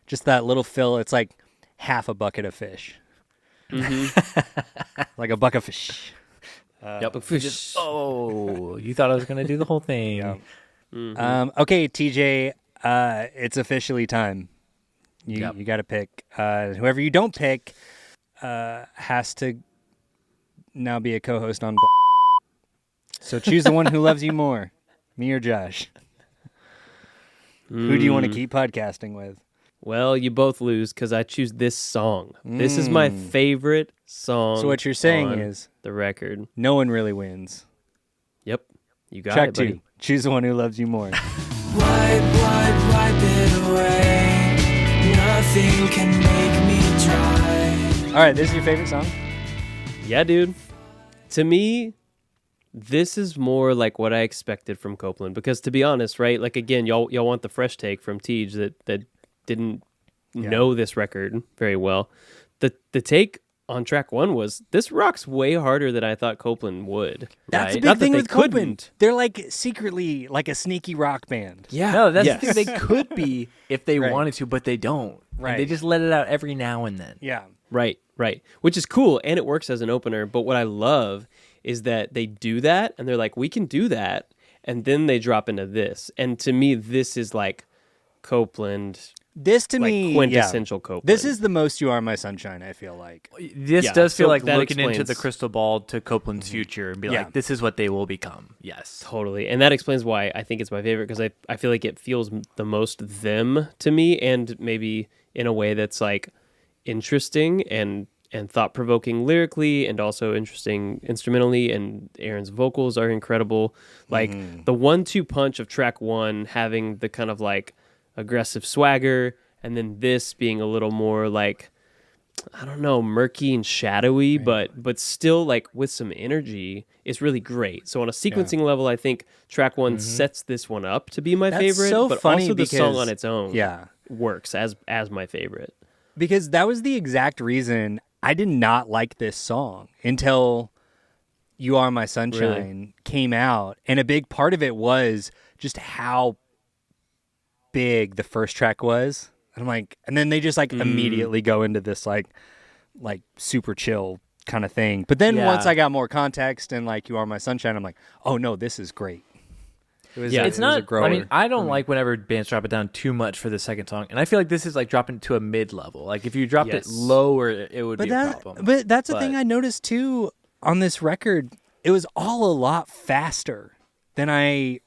just that little fill. It's like half a bucket of fish, like a bucket of fish. Yep. Oh, you thought I was gonna do the whole thing? Yeah. Okay, TJ, it's officially time. You got to pick. Whoever you don't pick has to now be a co-host on. So choose the one who loves you more, me or Josh. Who do you want to keep podcasting with? Well, you both lose because I choose this song. This is my favorite song. So what you're saying on is the record. no one really wins. Yep. You got Track it, buddy. 2. Choose the one who loves you more. Wipe it away. Nothing can make me dry. All right, this is your favorite song? Yeah, dude. To me, this is more like what I expected from Copeland. Because to be honest, right? Like again, y'all want the fresh take from Tej that didn't know this record very well. The take on track 1 was this rocks way harder than I thought Copeland would. That's right? the Not big that thing they with Copeland. couldn't. They're like secretly like a sneaky rock band. Yeah. No, that's yes. the thing. They could be if they Right. wanted to, but they don't. Right. They just let it out every now and then. Yeah. Right. Which is cool, and it works as an opener. But what I love is that they do that, and they're like, we can do that, and then they drop into this. And to me, this is like Copeland, This to like me, quintessential Copeland. This is the most You Are My Sunshine, I feel like. This Yeah, does feel so like that looking into the explains- crystal ball to Copeland's future and be Yeah. like, this is what they will become. Yes. Totally. And that explains why I think it's my favorite, because I feel like it feels the most them to me, and maybe in a way that's like interesting and thought-provoking lyrically, and also interesting instrumentally, and Aaron's vocals are incredible. Like the 1-2 punch of track 1 having the kind of like aggressive swagger, and then this being a little more like, I don't know, murky and shadowy, but still like with some energy, is really great. So on a sequencing level, I think track 1 sets this one up to be my That's favorite, so but funny also the song because- on its own Yeah. works as my favorite. Because that was the exact reason I did not like this song until You Are My Sunshine came out. And a big part of it was just how big the first track was. And I'm like, and then they just like immediately go into this like super chill kind of thing. But then Yeah. once I got more context and like You Are My Sunshine, I'm like, oh no, this is great. It was Yeah. It's it was a not. grower. I mean, I don't like whenever bands drop it down too much for the second song, and I feel like this is like dropping to a mid level. Like if you dropped Yes. it lower, it would be a problem. But that's the thing But- I noticed too on this record. It was all a lot faster than I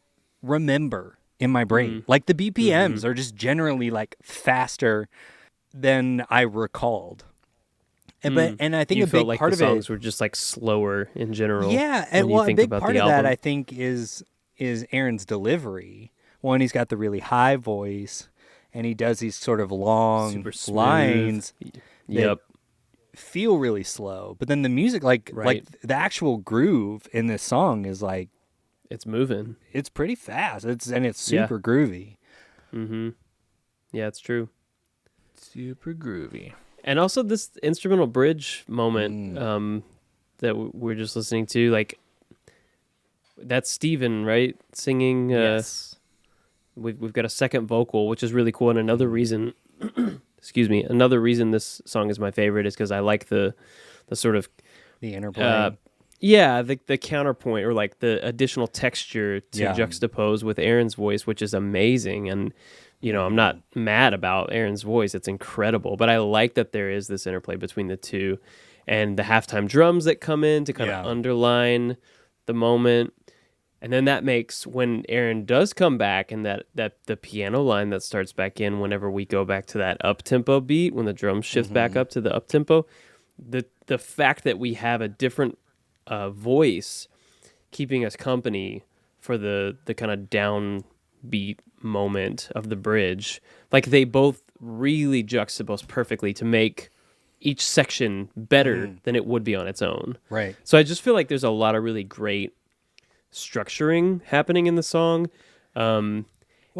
remember in my brain. Like the BPMs are just generally like faster than I recalled. And I think You a felt big like part the of songs it, were just like slower in general. yeah, when and you well, a think big about part the of that album. I think is Aaron's delivery. One, he's got the really high voice, and he does these sort of long Super smooth. lines. Yep. Feel really slow, but then the music, like Right. the actual groove in this song is like It's moving. it's pretty fast. It's Yeah. super groovy. Yeah, it's true. Super groovy. And also this instrumental bridge moment that we're just listening to, like that's Steven, right? Singing. Yes. We've got a second vocal, which is really cool. And another reason, excuse me, another reason this song is my favorite is because I like the sort of The interplay. the counterpoint, or like the additional texture to Yeah. juxtapose with Aaron's voice, which is amazing. And you know, I'm not mad about Aaron's voice; it's incredible. But I like that there is this interplay between the two, and the halftime drums that come in to kind of underline the moment. And then that makes, when Aaron does come back, and that the piano line that starts back in whenever we go back to that up-tempo beat, when the drums shift back up to the up-tempo, the fact that we have a different voice keeping us company for the kind of downbeat moment of the bridge, like they both really juxtapose perfectly to make each section better than it would be on its own. Right. So I just feel like there's a lot of really great structuring happening in the song. Well, And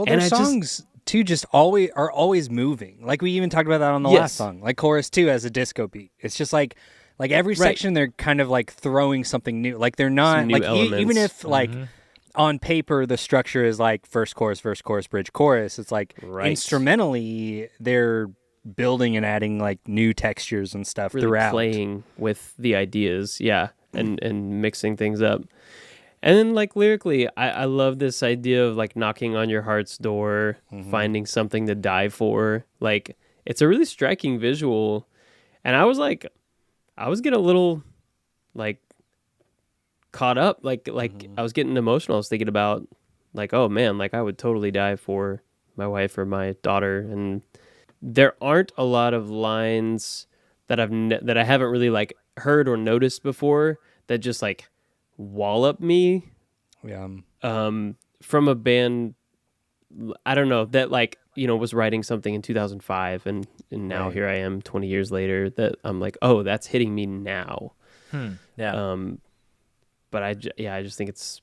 their I just- songs too just always moving. Like we even talked about that on the Yes. last song. Like chorus 2 has a disco beat. It's just like every section they're kind of like throwing something new. Like they're not Some new like even elements. if like on paper the structure is like verse chorus bridge chorus, it's like Right. instrumentally they're building and adding like new textures and stuff really throughout. playing with the ideas, and mixing things up. And then like lyrically, I love this idea of like knocking on your heart's door, finding something to die for. Like it's a really striking visual. And I was getting a little like caught up, like I was getting emotional. I was thinking about like, oh man, like I would totally die for my wife or my daughter. And there aren't a lot of lines that that I haven't really like heard or noticed before that just like wallop me Yeah. from a band, I don't know, that like, was writing something in 2005 and now Right. here I am 20 years later that I'm like, oh, that's hitting me now. Yeah. But I just think it's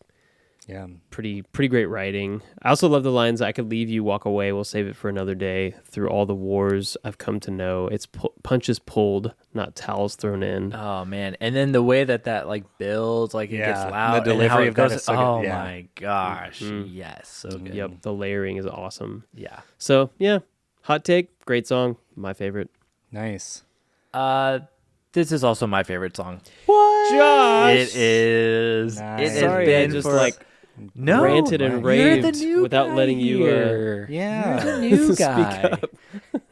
Yeah. pretty great writing. I also love the lines, I could leave you, walk away, we'll save it for another day. Through all the wars I've come to know, it's punches pulled, not towels thrown in. Oh man, and then the way that like builds, like it Yeah, gets and loud, the and how delivery it of that goes. is so good. Oh Yeah. my gosh, yes, so good. Yep, the layering is awesome. Yeah. So yeah, hot take, great song, my favorite. Nice. This is also my favorite song. What? Josh! It is. Nice. It has Sorry, I been just for like no, ranted and you're the raved new without guy letting you, here. Yeah. You're the new speak guy. up.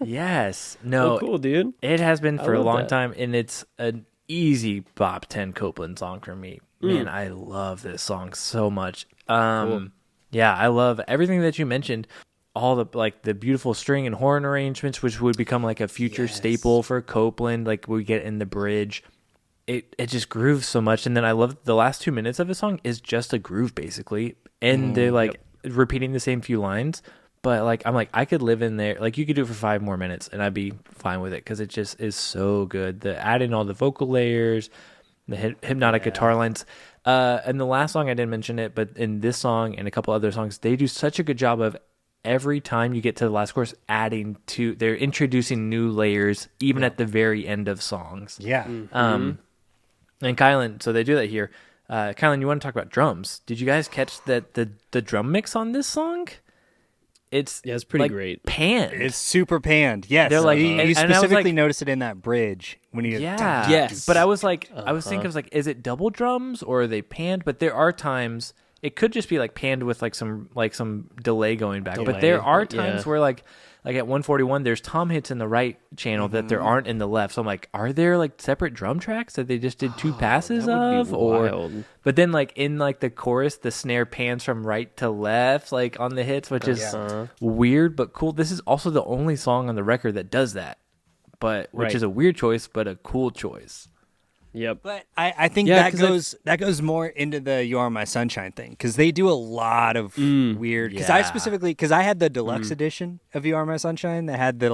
Yes. No. Oh, cool, dude. It has been I for a love long that. time, and it's an easy Bop 10 Copeland song for me. Man, I love this song so much. Cool. Yeah, I love everything that you mentioned. All the like the beautiful string and horn arrangements, which would become like a future staple for Copeland, like we get in the bridge. It just grooves so much, and then I love the last 2 minutes of the song is just a groove basically, and they're like repeating the same few lines. But like I'm like I could live in there. Like you could do it for 5 more minutes, and I'd be fine with it because it just is so good. The add in all the vocal layers, the hypnotic guitar lines, and the last song I didn't mention it, but in this song and a couple other songs, they do such a good job of every time you get to the last chorus, they're introducing new layers, even at the very end of songs. Yeah. And Kylan, so they do that here. Kylan, you want to talk about drums? Did you guys catch that the drum mix on this song? It's pretty like, great. Panned. It's super panned. Yes. They're like- you and I was specifically like- noticed it in that bridge when you Yeah. Yes. But I was like, I was thinking, is it double drums or are they panned? But there are times it could just be like panned with like some delay going back. But there are times where like at 141, there's tom hits in the right channel that there aren't in the left. So I'm like, are there like separate drum tracks that they just did 2 passes that would be of? Or wild. but then like in like the chorus, the snare pans from right to left, like on the hits, which is weird but cool. This is also the only song on the record that does that, which Right. is a weird choice, but a cool choice. Yep. But I think Yeah, that 'cause goes more into the "You Are My Sunshine" thing because they do a lot of weird. Because I had the deluxe edition of "You Are My Sunshine" that had the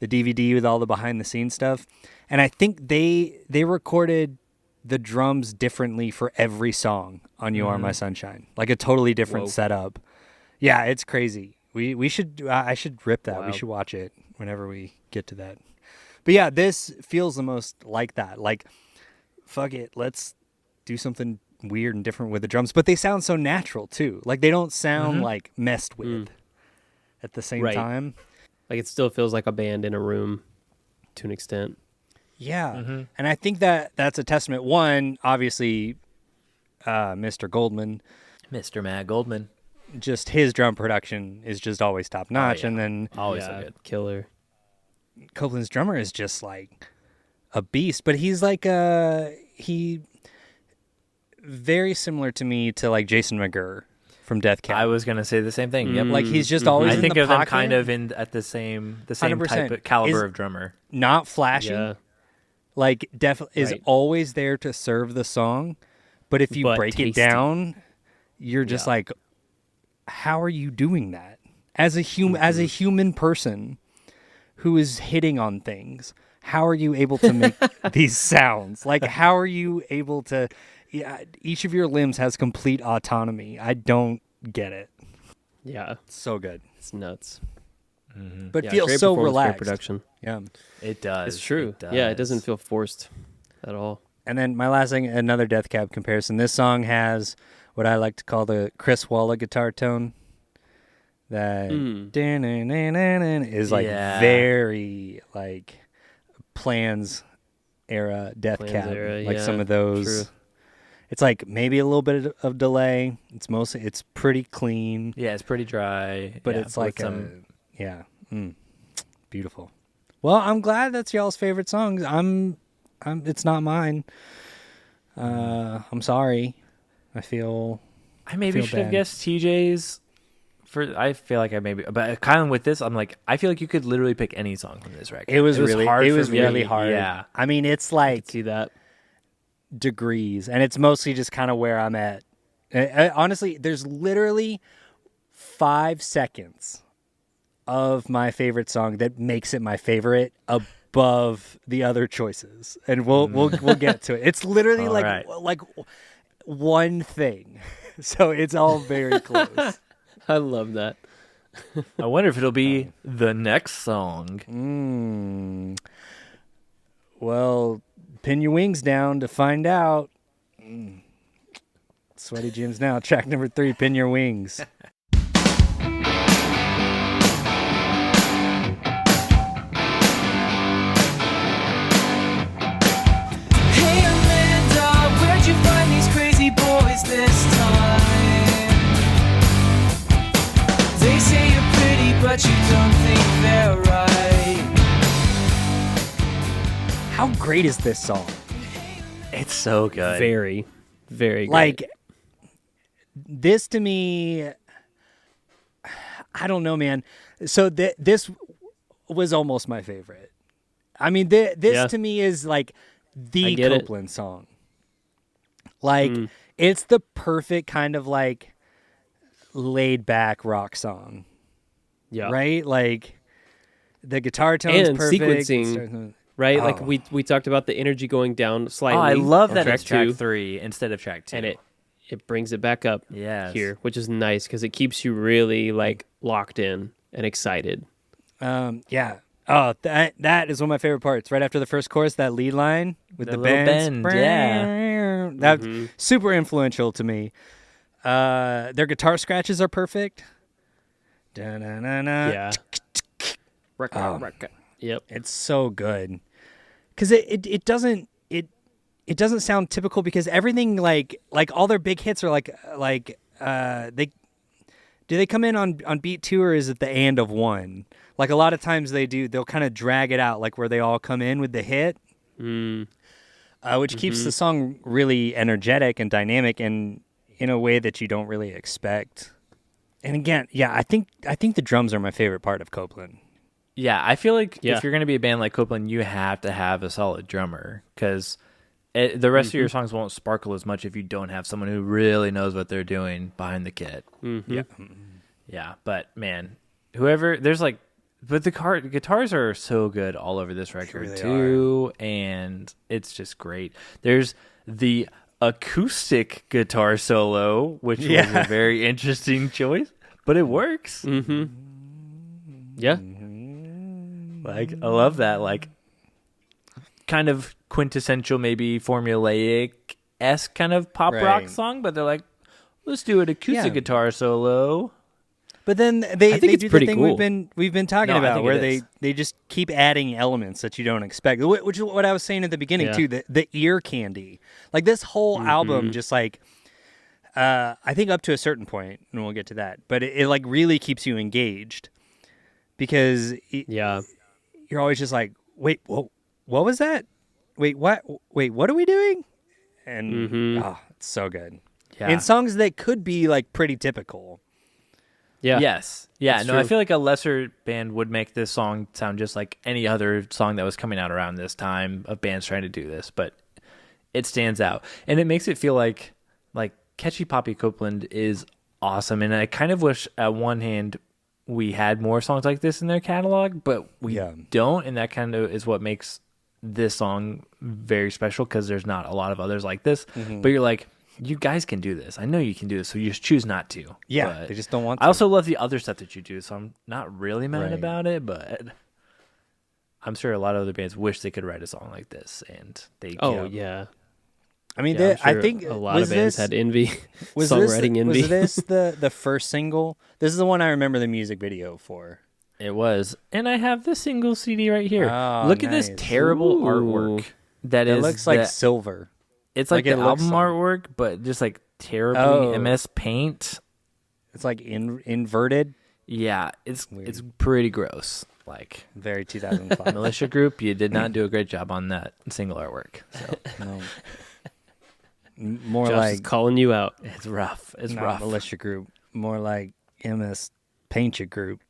DVD with all the behind the scenes stuff, and I think they recorded the drums differently for every song on "You Are My Sunshine," like a totally different setup. Yeah, it's crazy. We should I should rip that. We Wow. should watch it whenever we get to that. But yeah, this feels the most like that. Like, fuck it, let's do something weird and different with the drums. But they sound so natural too. Like they don't sound like messed with at the same Right. time. Like it still feels like a band in a room to an extent. Yeah, and I think that's a testament. One, obviously, Mr. Goldman, Mr. Matt Goldman. just his drum production is just always top notch, and then Always so good. Killer. Copeland's drummer is just like a beast, but he's like he very similar to me to like Jason McGurr from Death Cab. I was gonna say the same thing. Yep. like he's just always I in think the of them pocket, kind of at the same 100%. type of caliber Is- of drummer. not flashy. Yeah. Like is Right. always there to serve the song, but if you But break tasty. it down, you're just like, how are you doing that as a human person who is hitting on things? how are you able to make these sounds? Like, how are you able to? Yeah, each of your limbs has complete autonomy. I don't get it. Yeah, So good, it's nuts. but Yeah, feels great so performance, great relaxed. production. Yeah. It does. It's true. Yeah, it doesn't feel forced at all. And then my last thing, another Death Cab comparison. This song has what I like to call the Chris Walla guitar tone. That is like Yeah. very like Plans era Death Plans Cab, era, like yeah, some of those. true. It's like maybe a little bit of delay. It's pretty clean, Yeah, it's pretty dry. but yeah, it's like with some. beautiful. Well, I'm glad that's y'all's favorite songs. It's not mine. I'm sorry. I feel I maybe feel should have bad. guessed TJ's. I feel like I maybe, but kind of with this, I'm like, I feel like you could literally pick any song from this record. it was really hard. it for was me. really hard. Yeah, I mean, it's I like could see that. degrees, and it's mostly just kind of where I'm at. Honestly, there's literally 5 seconds of my favorite song that makes it my favorite above the other choices, and we'll get to it. It's literally All like right. like one thing, so it's all very close. I love that. I wonder if it'll be the next song. Well, pin your wings down to find out. Sweaty Jim's now. Track number 3, Pin Your Wings. Hey Amanda, where'd you find these crazy boys this time? They say you're pretty, but you don't think they're right. How great is this song? It's so good. Very, very good. Like, this to me, I don't know, man. So this was almost my favorite. I mean, this Yeah. to me is like I the get it. Copeland song. Like, it's the perfect kind of like laid back rock song, yeah. right? Like, the guitar tone's And perfect. sequencing. Right? Like Oh. we talked about the energy going down slightly. Oh, I love on that track it's track 2, 3 instead of track 2. and it brings it back up Yes. here, which is nice because it keeps you really like locked in and excited. Yeah. Oh, that is one of my favorite parts. Right after the first chorus, that lead line with The the little bends. bend, yeah. That's super influential to me. Their guitar scratches are perfect. Da-na-na-na. Yeah. Yep. It's so good. Because it doesn't sound typical, because everything like all their big hits are they come in on beat 2, or is it the and of 1? Like, a lot of times they'll kind of drag it out, like where they all come in with the hit, which keeps the song really energetic and dynamic, and in a way that you don't really expect. And again, yeah, I think the drums are my favorite part of Copeland. Yeah, I feel like Yeah. if you're going to be a band like Copeland, you have to have a solid drummer, because the rest of your songs won't sparkle as much if you don't have someone who really knows what they're doing behind the kit. Yeah. Yeah, but man, but the guitars are so good all over this record really too, and it's just great. There's the acoustic guitar solo, which was a very interesting choice, but it works. Yeah. Like, I love that, like, kind of quintessential, maybe formulaic-esque kind of pop rock Right. song, but they're like, let's do an acoustic Yeah. guitar solo. But then I they think it's do the pretty thing cool. we've been talking No, I about, think where it they is. just keep adding elements that you don't expect, which is what I was saying at the beginning Yeah. too. The ear candy, like this whole album, just like I think up to a certain point, and we'll get to that, but it like really keeps you engaged, because Yeah. you're always just like, wait, what was that? Wait, what? Wait, what are we doing? And it's so good. Yeah. In songs that could be like pretty typical. Yeah. Yes. Yeah. That's No, I true. feel like a lesser band would make this song sound just like any other song that was coming out around this time of bands trying to do this, but it stands out. And it makes it feel like Catchy Poppy Copeland is awesome. And I kind of wish at one hand we had more songs like this in their catalog, but we Yeah. don't. And that kind of is what makes this song very special because there's not a lot of others like this. Mm-hmm. But you're like, you guys can do this. I know you can do this, so you just choose not to. Yeah, But they just don't want to. I also love the other stuff that you do, so I'm not really mad Right. about it, but I'm sure a lot of other bands wish they could write a song like this, and they Oh give. yeah. I mean, Yeah, I'm I sure think a lot was of bands this, had envy, was songwriting this, envy. Was this the first single? This is the one I remember the music video for. It was. And I have the single CD right here. Oh, Look at this nice. terrible Ooh. artwork. That It is looks like the- silver. it's like like the it looks album like- artwork, but just like terribly Oh. MS Paint. It's like inverted. Yeah, it's Weird. pretty gross. Like Very 2005. Militia Group, you did not do a great job on that single artwork. So No. More Josh is like calling you out. it's rough. It's not rough. militia group. More like MS Paint Your Group.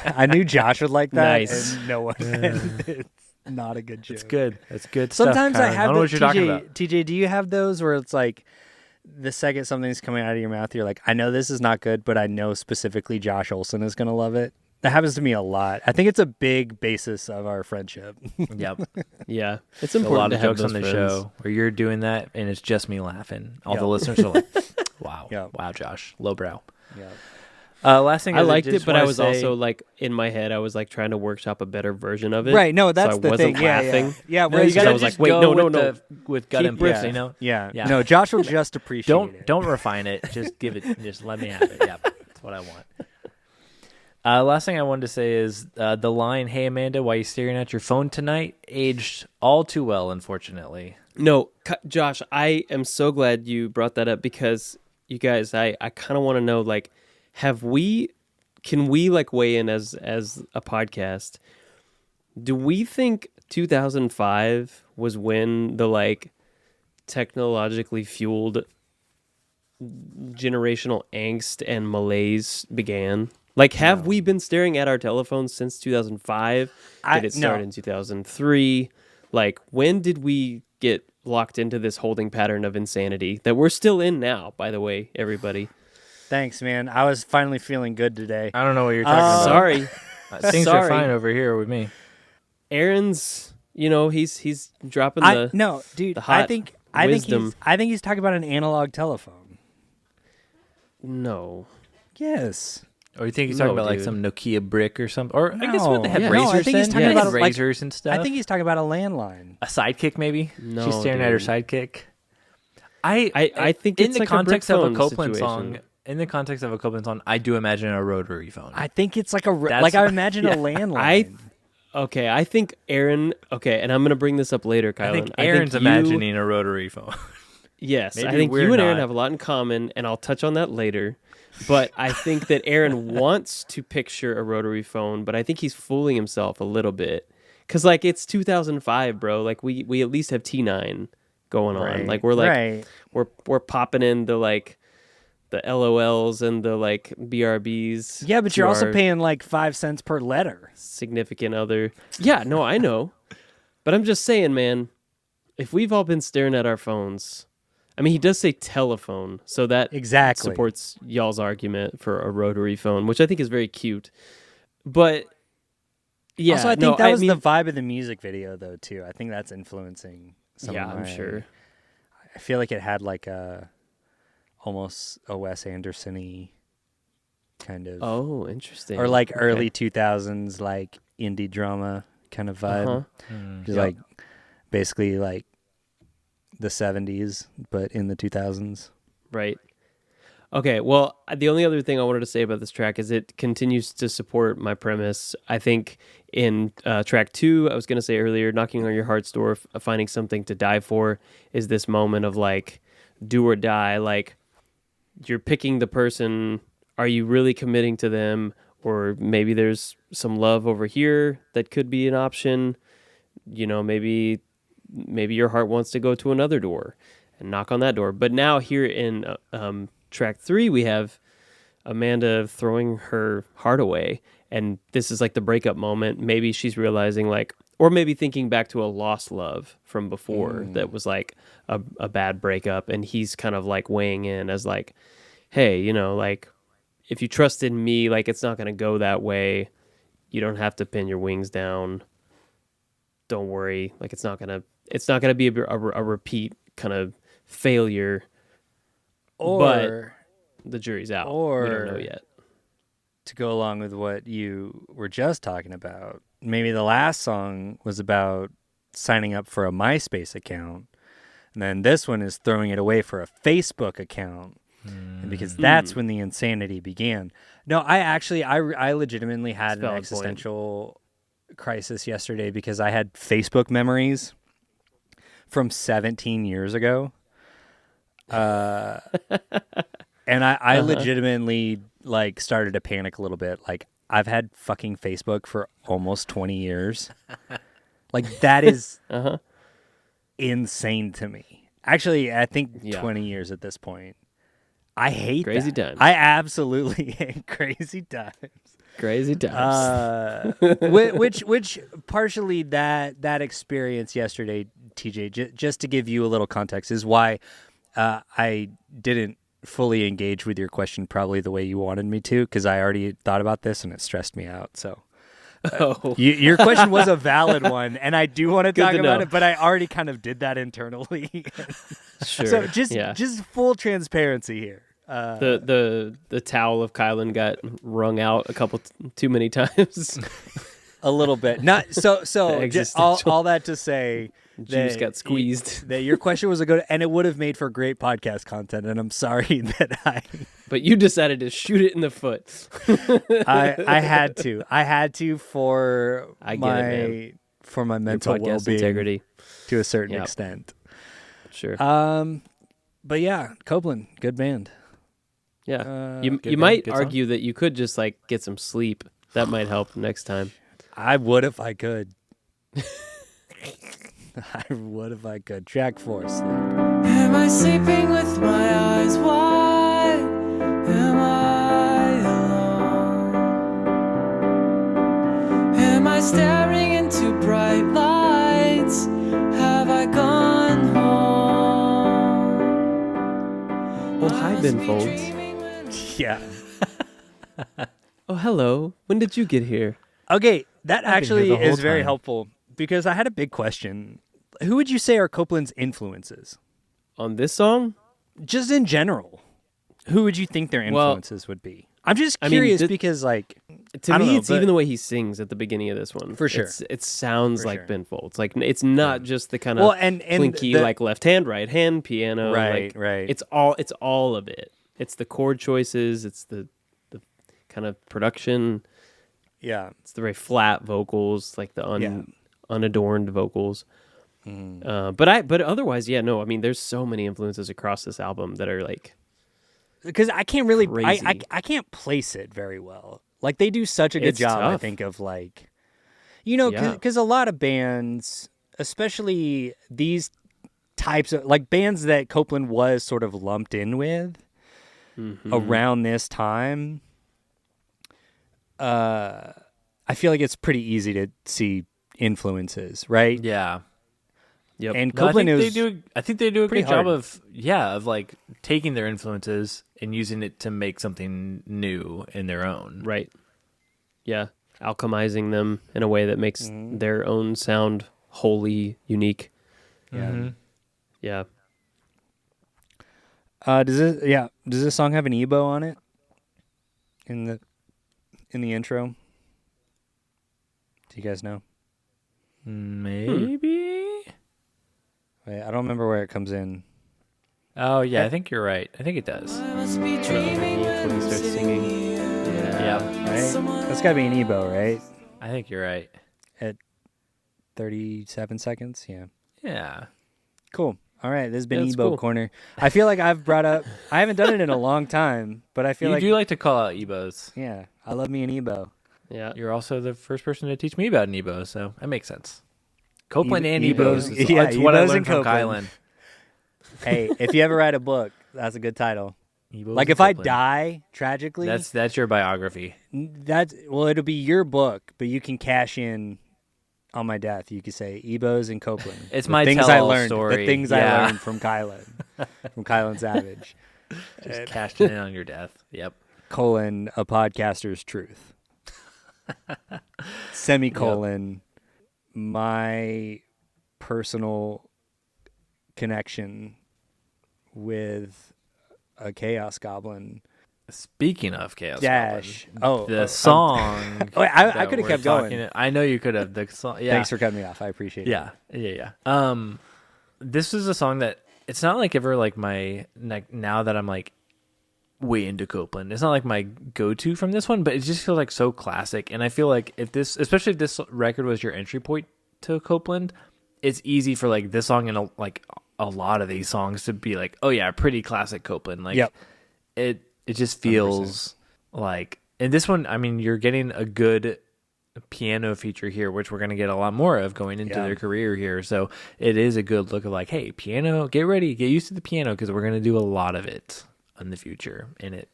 I knew Josh would like that. Nice. And no one. It's not a good joke. It's good. It's good Sometimes stuff. I Kylan. have don't know what you're talking about. TJ, do you have those where it's like the second something's coming out of your mouth, you're like, I know this is not good, but I know specifically Josh Olson is going to love it. That happens to me a lot. I think it's a big basis of our friendship. Yep. Yeah, it's A important lot to of have jokes on those the friends. show where you're doing that and it's just me laughing. All the Yep. listeners are like, wow. Yep. Wow, Josh. Lowbrow. Yeah. Last thing I liked just it, but I wanna was say- also like in my head, I was like trying to workshop a better version of it. Right. No, that's so I the wasn't thing. Yeah, laughing. yeah. Yeah. No, whereas you gotta I was just like, wait, go no, with no. with gut Keep and riffs, yeah. you know? Yeah. Yeah. No, Josh will just appreciate it. Don't refine it. Just give it. Just let me have it. Yeah, that's what I want. Last thing I wanted to say is the line, "Hey Amanda, why are you staring at your phone tonight?" aged all too well, unfortunately. No, Josh, I am so glad you brought that up because you guys, I kind of want to know, like, can we like weigh in as a podcast? Do we think 2005 was when the like technologically fueled generational angst and malaise began? Like, have we been staring at our telephones since 2005? Did it start in 2003? Like, when did we get locked into this holding pattern of insanity that we're still in now, by the way, everybody? Thanks, man. I was finally feeling good today. I don't know what you're talking about. Sorry. Things are sorry. fine over here with me. Aaron's, he's dropping No, dude. the hot I wisdom. think he's talking about an analog telephone. No. Yes. Or you think he's talking No, about like dude. some Nokia brick or something? Or I guess what they had No. razors No, I think he's then? talking They had about, like- razors and stuff. I think he's talking about a landline. a sidekick maybe. No, She's staring at her dude. sidekick. I think in it's the like context a of brick a phone Copeland situation. song. In the context of a Copeland song, I do imagine a rotary phone. I think it's like That's- like I imagine yeah. a landline. Okay, I think Aaron. Okay, and I'm gonna bring this up later, Kylan. I think Aaron's you- imagining a rotary phone. Yes, Maybe I think we're you and Aaron not. have a lot in common, and I'll touch on that later. But I think that Aaron wants to picture a rotary phone, but I think he's fooling himself a little bit. Cause like it's 2005, bro. Like we at least have T9 going on. Right, Like we're like right. we're popping in the like the LOLs and the like BRBs. Yeah, but to you're also our paying like 5 cents per letter. significant other. Yeah, no, I know. But I'm just saying, man, if we've all been staring at our phones, I mean, he does say telephone, so that Exactly. supports y'all's argument for a rotary phone, which I think is very cute. But yeah, also, I think no, that was mean, the vibe of the music video, though, too. I think that's influencing some yeah, of I'm my- sure. I feel like it had like a almost a Wes Anderson-y kind of, Oh, interesting. or like Okay. early 2000s like indie drama kind of vibe. Uh-huh. Just like basically like the 70s, but in the 2000s. Right. Okay, well, the only other thing I wanted to say about this track is it continues to support my premise. I think in track 2, I was going to say earlier, knocking on your heart's door, finding something to die for, is this moment of like do or die. Like you're picking the person. Are you really committing to them? Or maybe there's some love over here that could be an option. Maybe your heart wants to go to another door and knock on that door. But now here in track 3, we have Amanda throwing her heart away. And this is like the breakup moment. Maybe she's realizing like, or maybe thinking back to a lost love from before that was like a bad breakup. And he's kind of like weighing in as like, hey, like if you trust in me, like it's not going to go that way. You don't have to pin your wings down. don't worry, like it's not gonna be a repeat kind of failure. Or but the jury's out. or we don't know yet. To go along with what you were just talking about, maybe the last song was about signing up for a MySpace account, and then this one is throwing it away for a Facebook account, and because that's when the insanity began. No, I legitimately had an Valid existential crisis yesterday because I had Facebook memories from 17 years ago. And I legitimately like started to panic a little bit. Like, I've had fucking Facebook for almost 20 years. Like, that is insane to me. Actually, I think 20 years at this point. I hate Crazy that. times. I absolutely hate crazy times. Crazy times. Which partially that experience yesterday, TJ, just to give you a little context, is why I didn't fully engage with your question probably the way you wanted me to, because I already thought about this and it stressed me out. So your question was a valid one, and I do want to talk about it, but I already kind of did that internally. Sure. So just full transparency here. The towel of Kylan got wrung out a couple too many times. A little bit. Not so just all that to say, Juice got squeezed. That your question was a good, and it would have made for great podcast content, and I'm sorry that But you decided to shoot it in the foot. I had to for my mental Podcast well-being integrity to a certain extent. Sure. But yeah, Copeland, good band. Yeah. You might argue that you could just like get some sleep. That might help next time. I would if I could. I would if I could. Track 4, sleep. Am I sleeping with my eyes wide? Am I alone? Am I staring into bright lights? Have I gone home? Oh, hi, Ben Folds. Yeah. Oh, hello. When did you get here? Okay, that I've been actually here the whole is very time. helpful because I had a big question. Who would you say are Copeland's influences? On this song? Just in general. Who would you think their influences would be? I'm just curious because, like, To I don't me, know, it's but- even the way he sings at the beginning of this one. For sure. It sounds For like sure. Ben Folds. Like, it's not just the kind of and plinky, the- like left hand, right hand piano. Right, like, right. It's all of it. It's the chord choices. It's the kind of production. Yeah. It's the very flat vocals, like the unadorned vocals. But otherwise, yeah, no. I mean, there's so many influences across this album that are like, Because I can't really, crazy. I can't place it very well. Like, they do such a good It's job, I tough. think, of like, because a lot of bands, especially these types of, like, bands that Copeland was sort of lumped in with around this time, I feel like it's pretty easy to see influences, right? Yeah. yep. And No, Copeland I think they do a pretty good job hard. of like taking their influences and using it to make something new in their own. right. Yeah. Alchemizing them in a way that makes their own sound wholly unique. Yeah. Yeah. Does this song have an Ebo on it? In the intro? Do you guys know? Maybe. Wait, I don't remember where it comes in. Oh yeah, I think you're right. I think it does. I must be dreaming When he when I'm starts sitting singing. here. Yeah, Right? That's got to be an Ebo, right? I think you're right. 37 seconds? Yeah. Yeah. Cool. All right, this has been Yeah, that's Ebo cool. Corner. I feel like I've brought up... I haven't done it in a long time, but I feel You like... do like to call out Ebos. Yeah, I love me an Ebo. Yeah. You're also the first person to teach me about an Ebo, so that makes sense. Copeland and Ebos. Ebos. Yeah, That's what I Ebos learned and from Copeland. Kylan. Hey, if you ever write a book, that's a good title. Ebos Like, and if I Copeland. die tragically, That's your biography. it'll be your book, but you can cash in on my death. You could say Ebos and Copeland. It's The my things I tell-all learned. story. The things I Yeah. learned from Kylan, from Kylan Savage. Just cashed in on your death. Yep. Colon, a podcaster's truth. Semicolon, my personal connection with a Chaos Goblin Speaking of Chaos dash. Goblin, the song. I could have kept going. I know you could have. The song. Yeah. Thanks for cutting me off. I appreciate it. Yeah. This is a song that it's not like ever like my like now that I'm like way into Copeland. It's not like my go-to from this one, but it just feels like so classic. And I feel like especially if this record was your entry point to Copeland, it's easy for like this song and a lot of these songs to be like, oh yeah, pretty classic Copeland. Like it just feels 100%. Like, and this one, I mean, you're getting a good piano feature here, which we're going to get a lot more of going into their career here. So it is a good look of like, hey, piano, get ready, get used to the piano because we're going to do a lot of it in the future. And it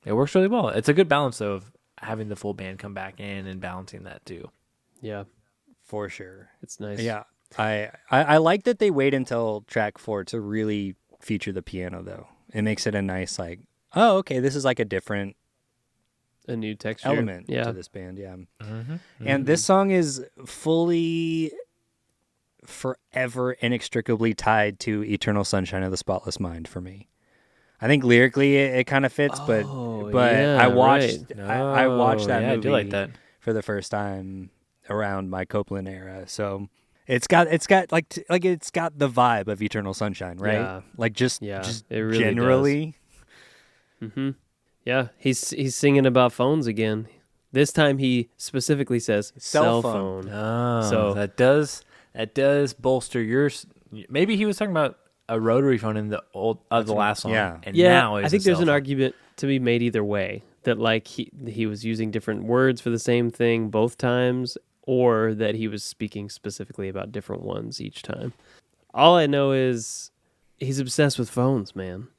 works really well. It's a good balance though, of having the full band come back in and balancing that too. Yeah, for sure. it's nice. Yeah. I like that they wait until track 4 to really feature the piano though. It makes it a nice like, oh, okay, this is like a different A new texture element Yeah. to this band, yeah. Mm-hmm. And this song is fully, forever, inextricably tied to Eternal Sunshine of the Spotless Mind for me. I think lyrically it kind of fits, but yeah, I watched right. I watched that movie I do like that. for the first time around my Copeland era, so it's got like it's got the vibe of Eternal Sunshine, right? Yeah. Like just It really generally. Mm-hmm. Yeah, he's singing about phones again. This time he specifically says cell phone. Oh, So- that does bolster your. Maybe he was talking about a rotary phone in the last song. Yeah. and Yeah, now I it's think a there's cell an phone. argument to be made either way. That like he was using different words for the same thing both times, or that he was speaking specifically about different ones each time. All I know is he's obsessed with phones, man.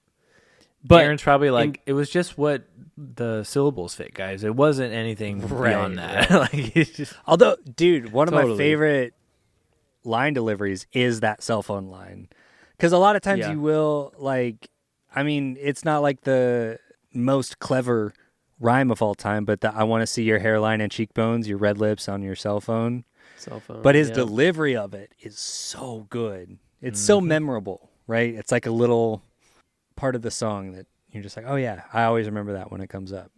But Aaron's probably like, it was just what the syllables fit, guys. It wasn't anything beyond that. Like, it's just, Although, dude, one of my Totally. favorite line deliveries is that cell phone line. Because a lot of times Yeah. you will, like, I mean, it's not like the most clever rhyme of all time, but I want to see your hairline and cheekbones, your red lips on your cell phone. cell phone. But his yeah. delivery of it is so good. It's so memorable, right? It's like a little part of the song that you're just like, oh yeah, I always remember that when it comes up.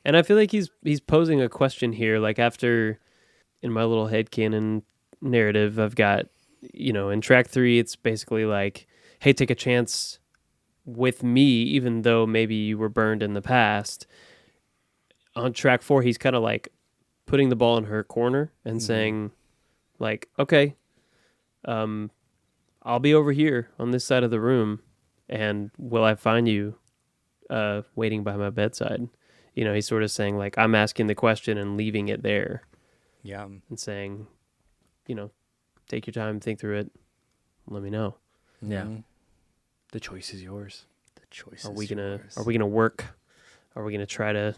And I feel like he's posing a question here. Like after, in my little headcanon narrative, I've got, in track 3, it's basically like, hey, take a chance with me, even though maybe you were burned in the past. On track 4, he's kind of like putting the ball in her corner and saying, like, okay, I'll be over here on this side of the room, and will I find you waiting by my bedside? He's sort of saying, like, I'm asking the question and leaving it there Yeah. and saying, take your time, think through it, let me know. yeah. Mhm. The choice is yours. The choice Are is we gonna yours. Are we gonna work? Are we gonna try to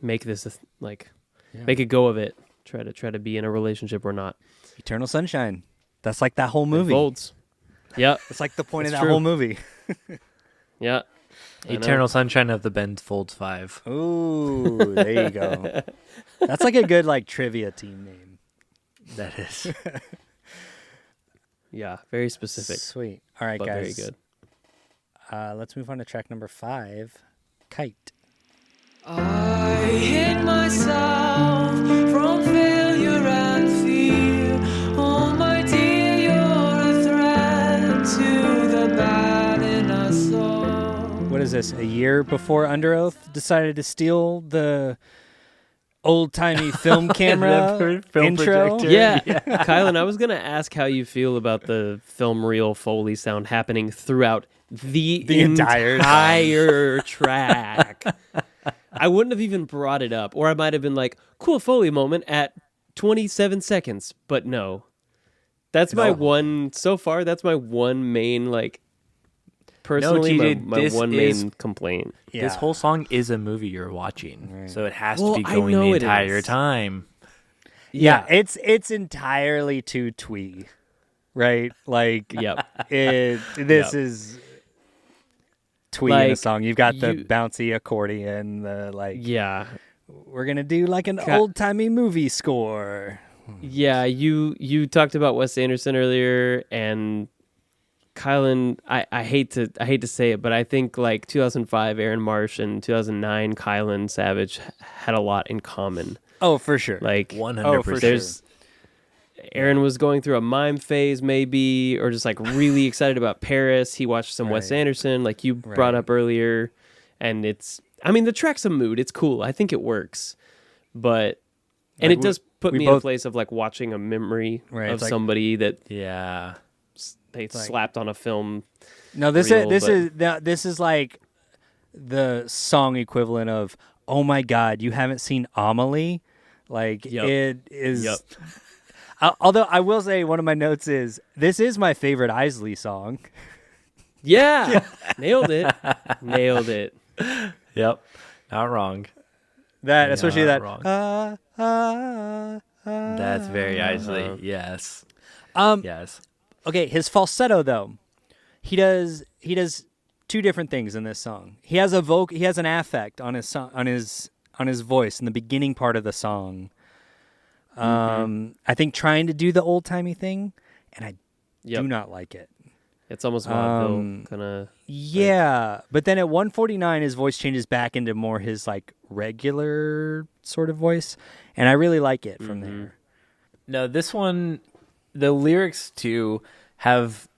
make this Yeah. make a go of it? Try to be in a relationship or not? Eternal Sunshine. That's like that whole It movie. folds. Yeah, It's like the point of It's that true. whole movie. yeah. I know. Eternal Sunshine of the Bend Folds 5. Ooh, there you go. That's like a good like trivia team name. That is. Yeah, very specific, Sweet. All right, but guys. very good. Let's move on to track number 5, Kite. I hid myself from failure and fear. Oh, my dear, you're a threat to the bad in us all. What is this? A year before Under Oath decided to steal the old-timey film camera Film intro? projector. Yeah, Kylan, I was gonna ask how you feel about the film reel Foley sound happening throughout the entire entire track. I wouldn't have even brought it up, or I might have been like, "Cool Foley moment at 27 seconds," but no. That's my one so far. That's my one main personally TJ, my this one is- main complaint. Yeah. This whole song is a movie you're watching. Right. So it has Well, to be I going know the it entire is. time. Yeah, it's entirely too twee, right? Like, Yep. this Yep. is twee in a Like, song. You've got the you- bouncy accordion, the Yeah. we're gonna do like an Ki- old timey movie score. Yeah, you talked about Wes Anderson earlier, and Kylan. I hate to say it, but I think like 2005 Aaron Marsh and 2009 Kylan Savage had a lot in common. Oh, for sure. Like 100%. Oh, for sure. there's Aaron was going through a mime phase maybe, or just like really excited about Paris. He watched some Wes Right. Anderson, like you brought Right. up earlier, and I mean the track's a mood. It's cool. I think it works, but and Like, it does put we me in a both- place of like watching a memory Right, of it's like- somebody that Yeah. they like- slapped on a film. No, this real, this is like the song equivalent of "Oh my God, you haven't seen Amelie." Like Yep. it is. Yep. Although I will say, one of my notes is this is my favorite Isley song. Yeah, nailed it. Nailed it. Yep. Not wrong. That You're especially not that. wrong. That's very Isley. Yes. Yes. Okay, his falsetto though, he does two different things in this song. He has an affect on his voice in the beginning part of the song. I think trying to do the old timey thing, and I Yep. do not like it. It's almost vaudeville kind of. Yeah, but then at 149, his voice changes back into more his like regular sort of voice, and I really like it from there. No, this one, the lyrics too have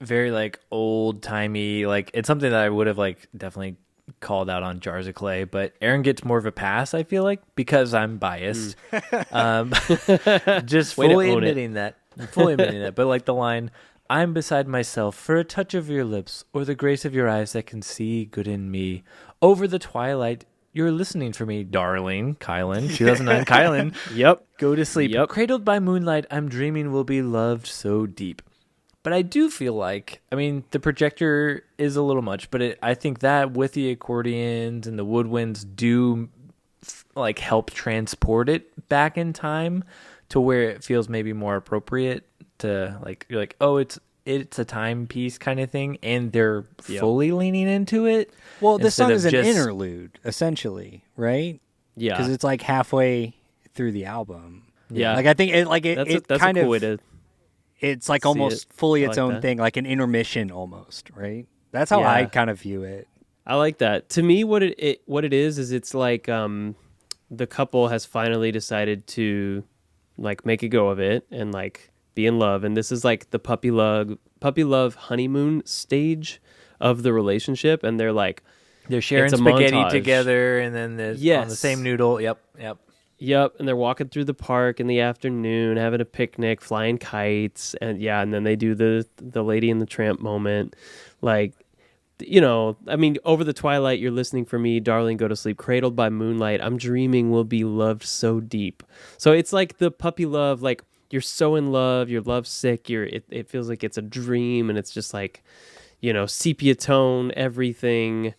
very like old timey, like it's something that I would have like definitely called out on Jars of Clay, but Aaron gets more of a pass, I feel like, because I'm biased. Just Way to fully own it. admitting that. Fully admitting that. But like the line, I'm beside myself for a touch of your lips or the grace of your eyes that can see good in me. Over the twilight, you're listening for me, darling. Kylan, 2009 Kylan. Yep. Go to sleep. Yep. Cradled by moonlight, I'm dreaming we'll be loved so deep. But I do feel like, I mean, the projector is a little much, but I think that with the accordions and the woodwinds do like help transport it back in time to where it feels maybe more appropriate to like, you're like, oh, it's a timepiece kind of thing, and they're fully leaning into it. Well, this instead song of is an just- interlude, essentially, right? Yeah. Because it's like halfway through the album. Yeah. Like I think it That's kind a cool of way to. it's like see almost it. fully I its like own that. thing, like an intermission almost, right? That's how I Yeah. kind of view it. I like that. To me, what it is it's like the couple has finally decided to like make a go of it and like be in love, and this is like the puppy love honeymoon stage of the relationship, and they're like, They're sharing It's a spaghetti montage. together, and then there's on the Yes. same noodle. Yep. yep, and they're walking through the park in the afternoon, having a picnic, flying kites, and then they do the Lady and the Tramp moment, like. I mean, over the twilight, you're listening for me, darling, go to sleep. Cradled by moonlight, I'm dreaming we'll be loved so deep. So it's like the puppy love, like you're so in love, you're lovesick, it feels like it's a dream, and it's just like, sepia tone, everything.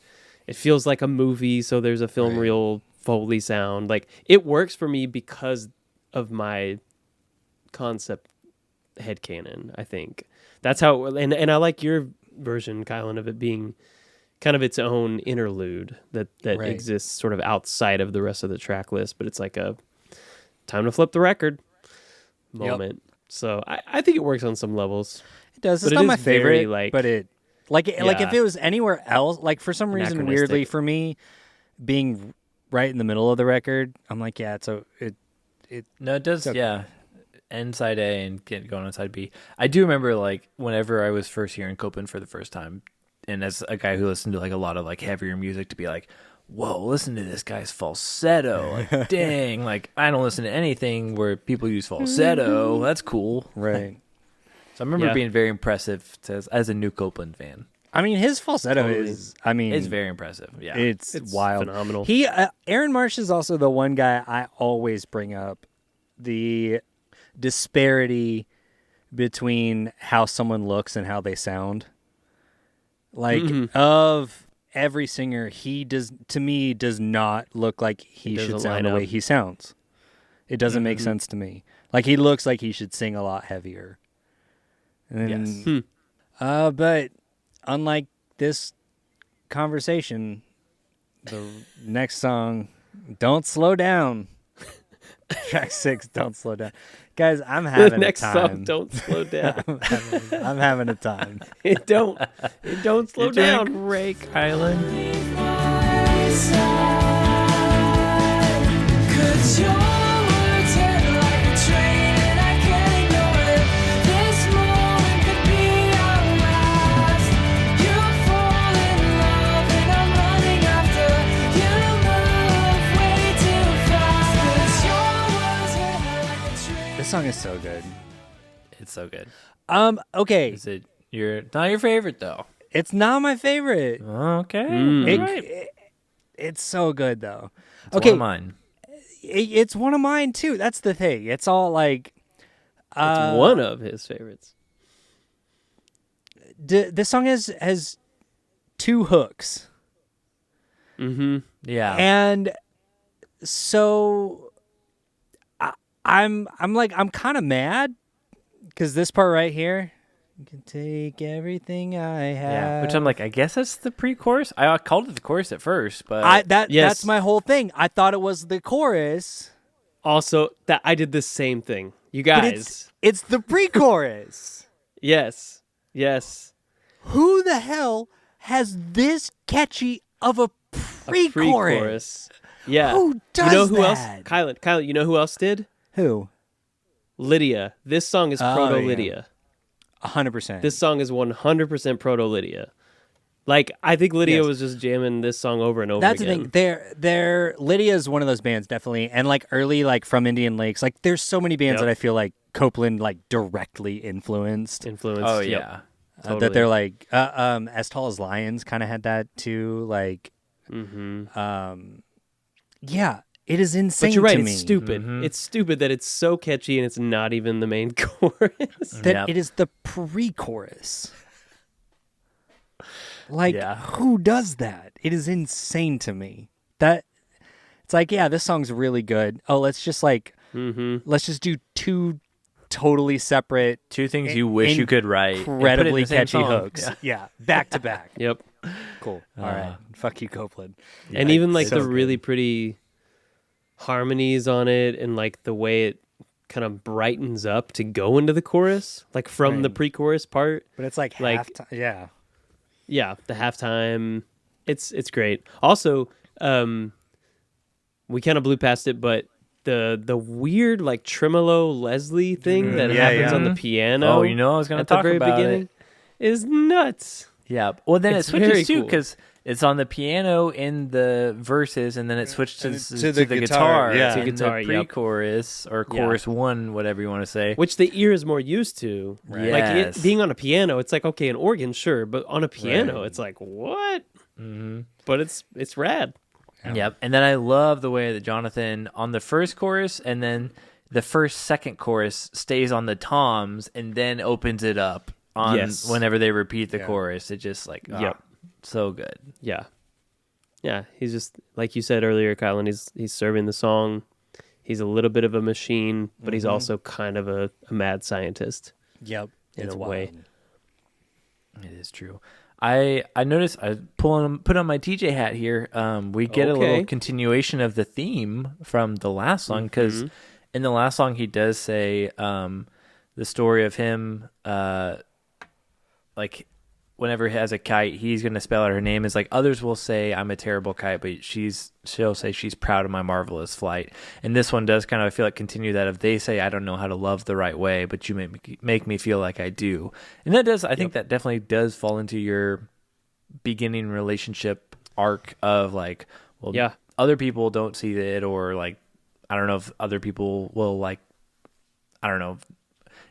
It feels like a movie, so there's a film reel Foley sound. Like it works for me because of my concept headcanon, I think. That's how, and I like your version, Kylan, of it being kind of its own interlude that Right. exists sort of outside of the rest of the track list, but it's like a time to flip the record moment. So I think it works on some levels. It does. But It's it not is my very, favorite, like- but like if Yeah. it was anywhere else, like for some reason, Anachronistic. weirdly for me, being right in the middle of the record, I'm like, yeah, No, it does. okay. Yeah, end side A and going on side B. I do remember like whenever I was first hearing Copeland for the first time, and as a guy who listened to like a lot of like heavier music, to be like, whoa, listen to this guy's falsetto. Like, dang, like I don't listen to anything where people use falsetto. That's cool. right. So I remember Yeah. being very impressive as a new Copeland fan. I mean, his falsetto Totally. is. I mean, It's very impressive. Yeah. it's wild. Phenomenal. Aaron Marsh is also the one guy I always bring up, the disparity between how someone looks and how they sound. Like of every singer, he does not look like he should doesn't sound line the way up. he sounds. It doesn't make sense to me. Like he looks like he should sing a lot heavier. And, Yes. but unlike this conversation, the next song, Don't Slow Down. Track 6, Don't Slow Down. Guys, I'm having The next a song, time. Don't Slow Down. I'm having a time. It don't slow You're doing down. great, Kylan. Cause your words hit like a train and I can't ignore it. This moment could be our last. You fall in love and I'm running after. You move way too fast. Cause your words hit like a train. This song is so good. It's so good. Okay. Is it not your favorite though? It's not my favorite. Okay. It- All right. It's so good though. It's Okay. one of mine. It's one of mine too. That's the thing. It's all like It's one of his favorites. this song has two hooks. Mm-hmm. Yeah. And so I'm kind of mad because this part right here, you can take everything I have. Yeah, which I'm like, I guess that's the pre-chorus. I called it the chorus at first, but That's Yes. my whole thing. I thought it was the chorus, Also, that I did the same thing. You but guys. it's the pre-chorus. Yes. Yes. Who the hell has this catchy of a pre-chorus? Pre-chorus. Yeah. Who does You know who that? else? Kylan, you know who else did? Who? Lydia. This song is Oh, proto yeah. Lydia. 100%. This song is 100% proto Lydia. Like, I think Lydia Yes. was just jamming this song over and over That's again. the thing. They're Lydia is one of those bands, definitely, and like early, like from Indian Lakes. Like, there's so many bands Yep. that I feel like Copeland like directly influenced. Influence. oh Yep. yeah. Totally. That they're like, As Tall as Lions kind of had that too. Like, Mm-hmm. yeah, it is insane. But you're right. to It's me stupid. Mhm. It's stupid that it's so catchy and it's not even the main chorus. that Yep. it is the pre-chorus. Like, Yeah. who does that? It is insane to me. That it's like, yeah, this song's really good. Oh, let's just do two totally separate, Two things you wish you could write. and put it in incredibly the same catchy song. hooks. Yeah, back to back. Yep. Cool. All right. Fuck you, Copeland. And even like so the really pretty harmonies on it and like the way it kind of brightens up to go into the chorus, like from the Right. pre-chorus part. But it's like Like- half. Yeah. Yeah, the halftime. It's great. Also, we kind of blew past it, but the weird like tremolo Leslie thing that Yeah, happens yeah. on the piano. Oh, you know I was going to at the talk very about beginning it. is nuts. Yeah. Well, then It's it very switches too cool. because it's on the piano in the verses, and then it switches And to the guitar. yeah. To in guitar, the yep. pre-chorus or Yeah. chorus one, whatever you want to say. Which the ear is more used to. Right. Like Yes. it, being on a piano, it's like okay, an organ, sure, but on a piano, Right. it's like what? Mm-hmm. But it's rad. Yep. And then I love the way that Jonathan on the first chorus and then the second chorus stays on the toms and then opens it up on Yes. whenever they repeat the Yeah. chorus. It just like Yep. so good. Yeah. Yeah, he's just like you said earlier, Kylan. He's serving the song. He's a little bit of a machine, but he's also kind of a mad scientist. Yep. In It's a way. wild. It is true. I noticed I put on my TJ hat here. We get a Okay. little continuation of the theme from the last song because in the last song he does say the story of him like whenever he has a kite he's going to spell out her name is like others will say I'm a terrible kite but she'll say she's proud of my marvelous flight. And this one does kind of I feel like continue that of they say I don't know how to love the right way but you make me feel like I do. And that does I think that definitely does fall into your beginning relationship arc of like well Yeah. other people don't see it or like I don't know if other people will like I don't know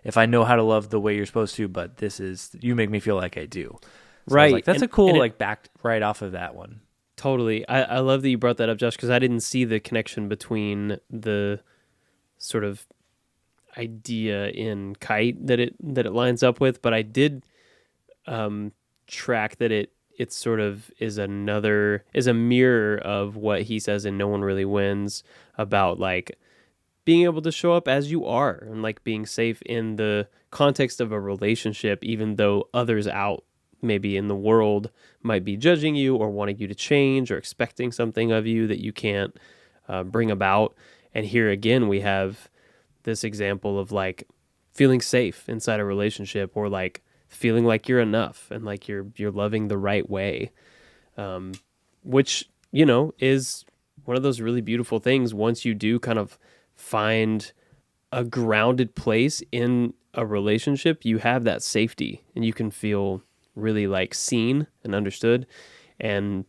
if I know how to love the way you're supposed to, but this is you make me feel like I do. So I was Right. like, that's And- a cool and it- like back right off of that one. Totally. I love that you brought that up, Josh, because I didn't see the connection between the sort of idea in Kite that it lines up with, but I did track that it sort of is a mirror of what he says in No One Really Wins about like being able to show up as you are and like being safe in the context of a relationship, even though others out maybe in the world might be judging you or wanting you to change or expecting something of you that you can't bring about. And here again, we have this example of like feeling safe inside a relationship, or like feeling like you're enough and like you're loving the right way, which, you know, is one of those really beautiful things once you do kind of find a grounded place in a relationship. You have that safety and you can feel really like seen and understood, and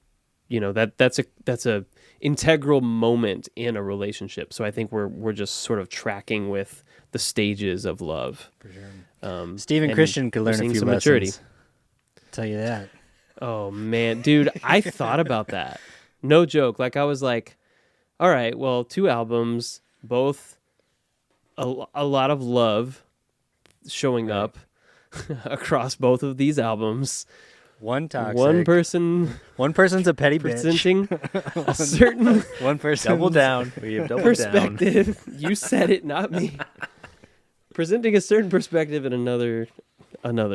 you know that's a integral moment in a relationship. So I think we're just sort of tracking with the stages of love. For sure. Stephen Christian could learn a few some lessons. maturity. Tell you that. Oh man, dude, I thought about that. No joke. Like I was like, all right, well, 2 albums, both a lot of love showing up across both of these albums. One toxic. One person's a petty bitch. presenting a certain One person. Double down. We have double down. perspective. You said it, not me. Presenting a certain perspective and another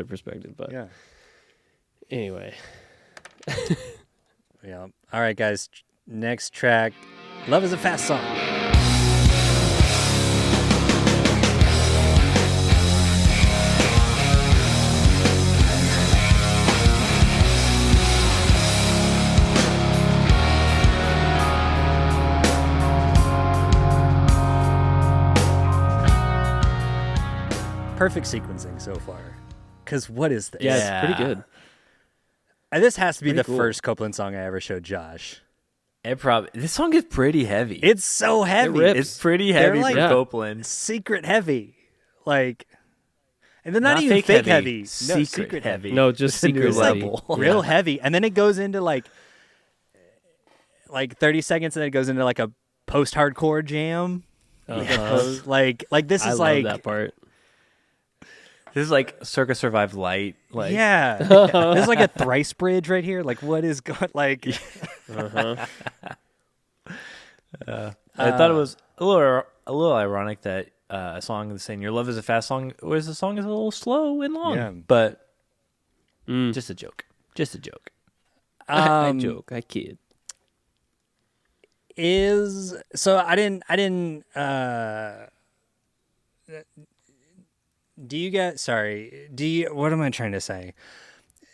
perspective. But Yeah. anyway, Yeah. All right, guys. Next track. Love is a fast song. Perfect sequencing so far. Because what is this? yeah, Yeah. it's pretty good. This has to be Pretty the cool. first Copeland song I ever showed Josh. This song is pretty heavy. It's so heavy. rips. It's pretty They're heavy like- for Yeah. Copeland. Secret heavy. Like, and they're not, Not even fake fake heavy. heavy. No, Secret heavy. No, just It's a new secret heavy. level. Real heavy. And then it goes into like 30 seconds, and then it goes into like a post-hardcore jam. Uh-huh. Like this I is love like that part. This is like Circa Survive Light. Like, yeah. This is like a thrice bridge right here. Like what is going like Uh-huh. I thought it was a little ironic that a song saying "Your Love Is a Fast Song" whereas the song is a little slow and long. Yeah. But Mm. just a joke. Just a joke. I joke. I kid. is so I didn't do you guys what am I trying to say?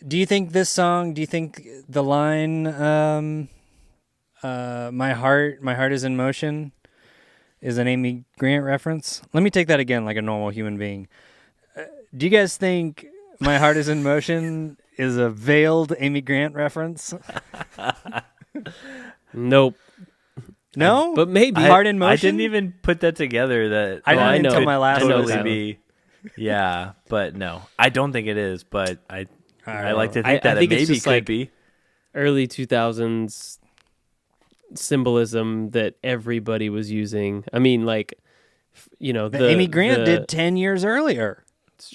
Do you think this song, do you think the line my heart is in motion is an Amy Grant reference? Let me take that again like a normal human being. Do you guys think my heart is in motion is a veiled Amy Grant reference? Nope. No? But maybe. Heart in motion? I didn't even put that together. That I didn't I until know. my last I know totally that. be. Yeah, but no, I don't think it is. But I like to I- think that I think it it's maybe just could like- be. Early 2000s symbolism that everybody was using. I mean, like, you know, But Amy Grant did 10 years earlier.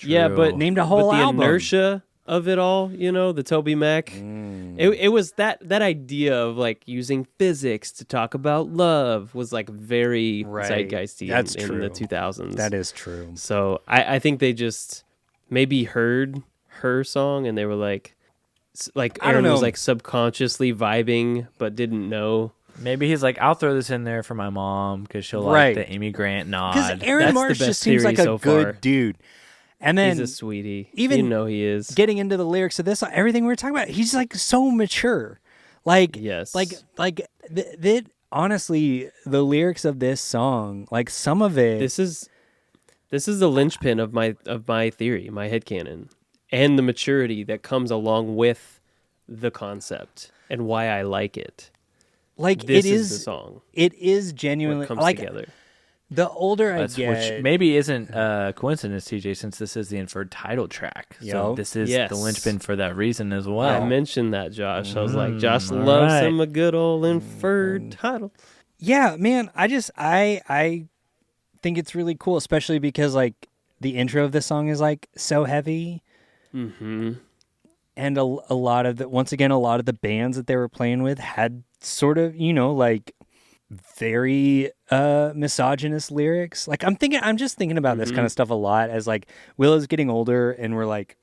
Yeah, but Named a whole but the album. inertia of it all, you know, the Toby Mac. It was that idea of like using physics to talk about love was like very Right. zeitgeisty That's in true. the 2000s. That is true. So I think they just maybe heard her song and they were like I don't Aaron was know. like subconsciously vibing but didn't know. Maybe he's like, I'll throw this in there for my mom because she'll Right. like the Amy Grant Because nod. Aaron That's the Marsh best just seems theory like a so good far. dude. And then He's a sweetie. even you know he is. getting into the lyrics of this, everything we were talking about, he's like so mature. Like, Yes. that honestly, the lyrics of this song, like some of it, This is the linchpin of my theory, my headcanon, and the maturity that comes along with the concept and why I like it. like This it is the is, song. it is Where genuinely it comes like together. the older I That's, get, which maybe isn't a coincidence, TJ, since this is the inferred title track. So Yo. this is Yes. the linchpin for that reason as I well. mentioned that, Josh. I was like, Josh all loves right. him a good old inferred title. yeah, man, I think it's really cool, especially because like the intro of this song is like so heavy. Mm-hmm. And a lot of a lot of the bands that they were playing with had sort of, you know, like very misogynist lyrics. Like I'm just thinking about this kind of stuff a lot as like Willow's getting older and we're like,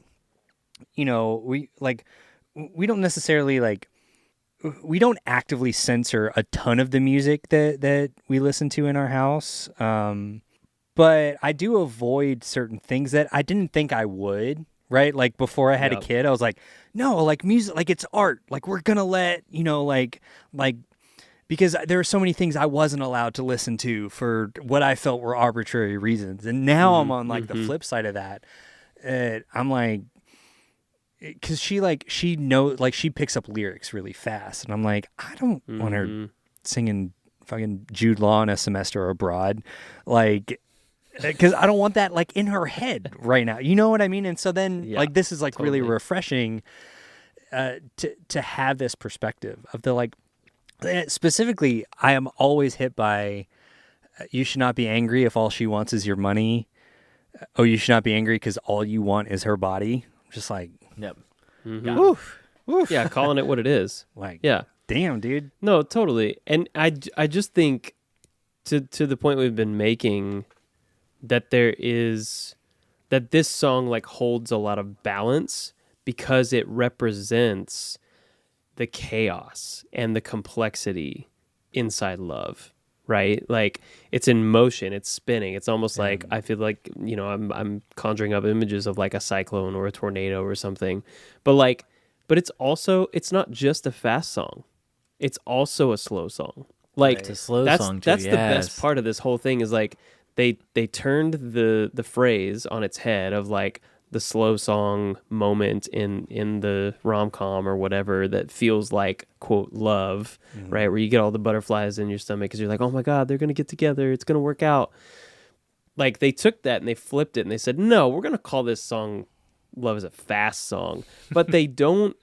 you know, we don't necessarily like we don't actively censor a ton of the music that we listen to in our house. But I do avoid certain things that I didn't think I would, right? Like before I had a Yep. kid, I was like, no, like music, like it's art. Like we're going to let, like, because there are so many things I wasn't allowed to listen to for what I felt were arbitrary reasons. And now I'm on like the flip side of that. I'm like, because she knows, like she picks up lyrics really fast. And I'm like, I don't want her singing fucking Jude Law in A Semester Abroad. Like, because I don't want that like in her head right now. You know what I mean? And so then like this is like really totally. refreshing to have this perspective of the like, specifically, I am always hit by you should not be angry if all she wants is your money. Oh, you should not be angry because all you want is her body. I'm just like, Yep. woof, woof. Yeah, calling it what it is. Like, Yeah. damn, dude. No, totally. And I just think to the point we've been making that that this song like holds a lot of balance because it represents the chaos and the complexity inside love, right? Like it's in motion, it's spinning. It's almost like I feel like, I'm conjuring up images of like a cyclone or a tornado or something. But it's not just a fast song. It's also a slow song. Like It's a slow that's song, too, that's the best yes. part of this whole thing is like they turned the phrase on its head of like the slow song moment in the rom-com or whatever that feels like quote love, right? Where you get all the butterflies in your stomach because you're like, oh my God, they're gonna get together, it's gonna work out. Like they took that and they flipped it and they said, no, we're gonna call this song Love Is a Fast Song. But they don't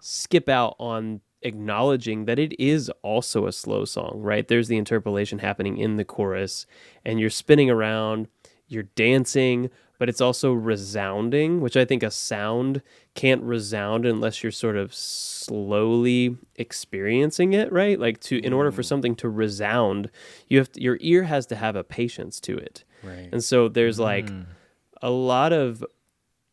skip out on acknowledging that it is also a slow song, right? There's the interpolation happening in the chorus and you're spinning around, you're dancing, but it's also resounding, which I think a sound can't resound unless you're sort of slowly experiencing it, right? Like in order for something to resound, your ear has to have a patience to it. Right. And so there's like a lot of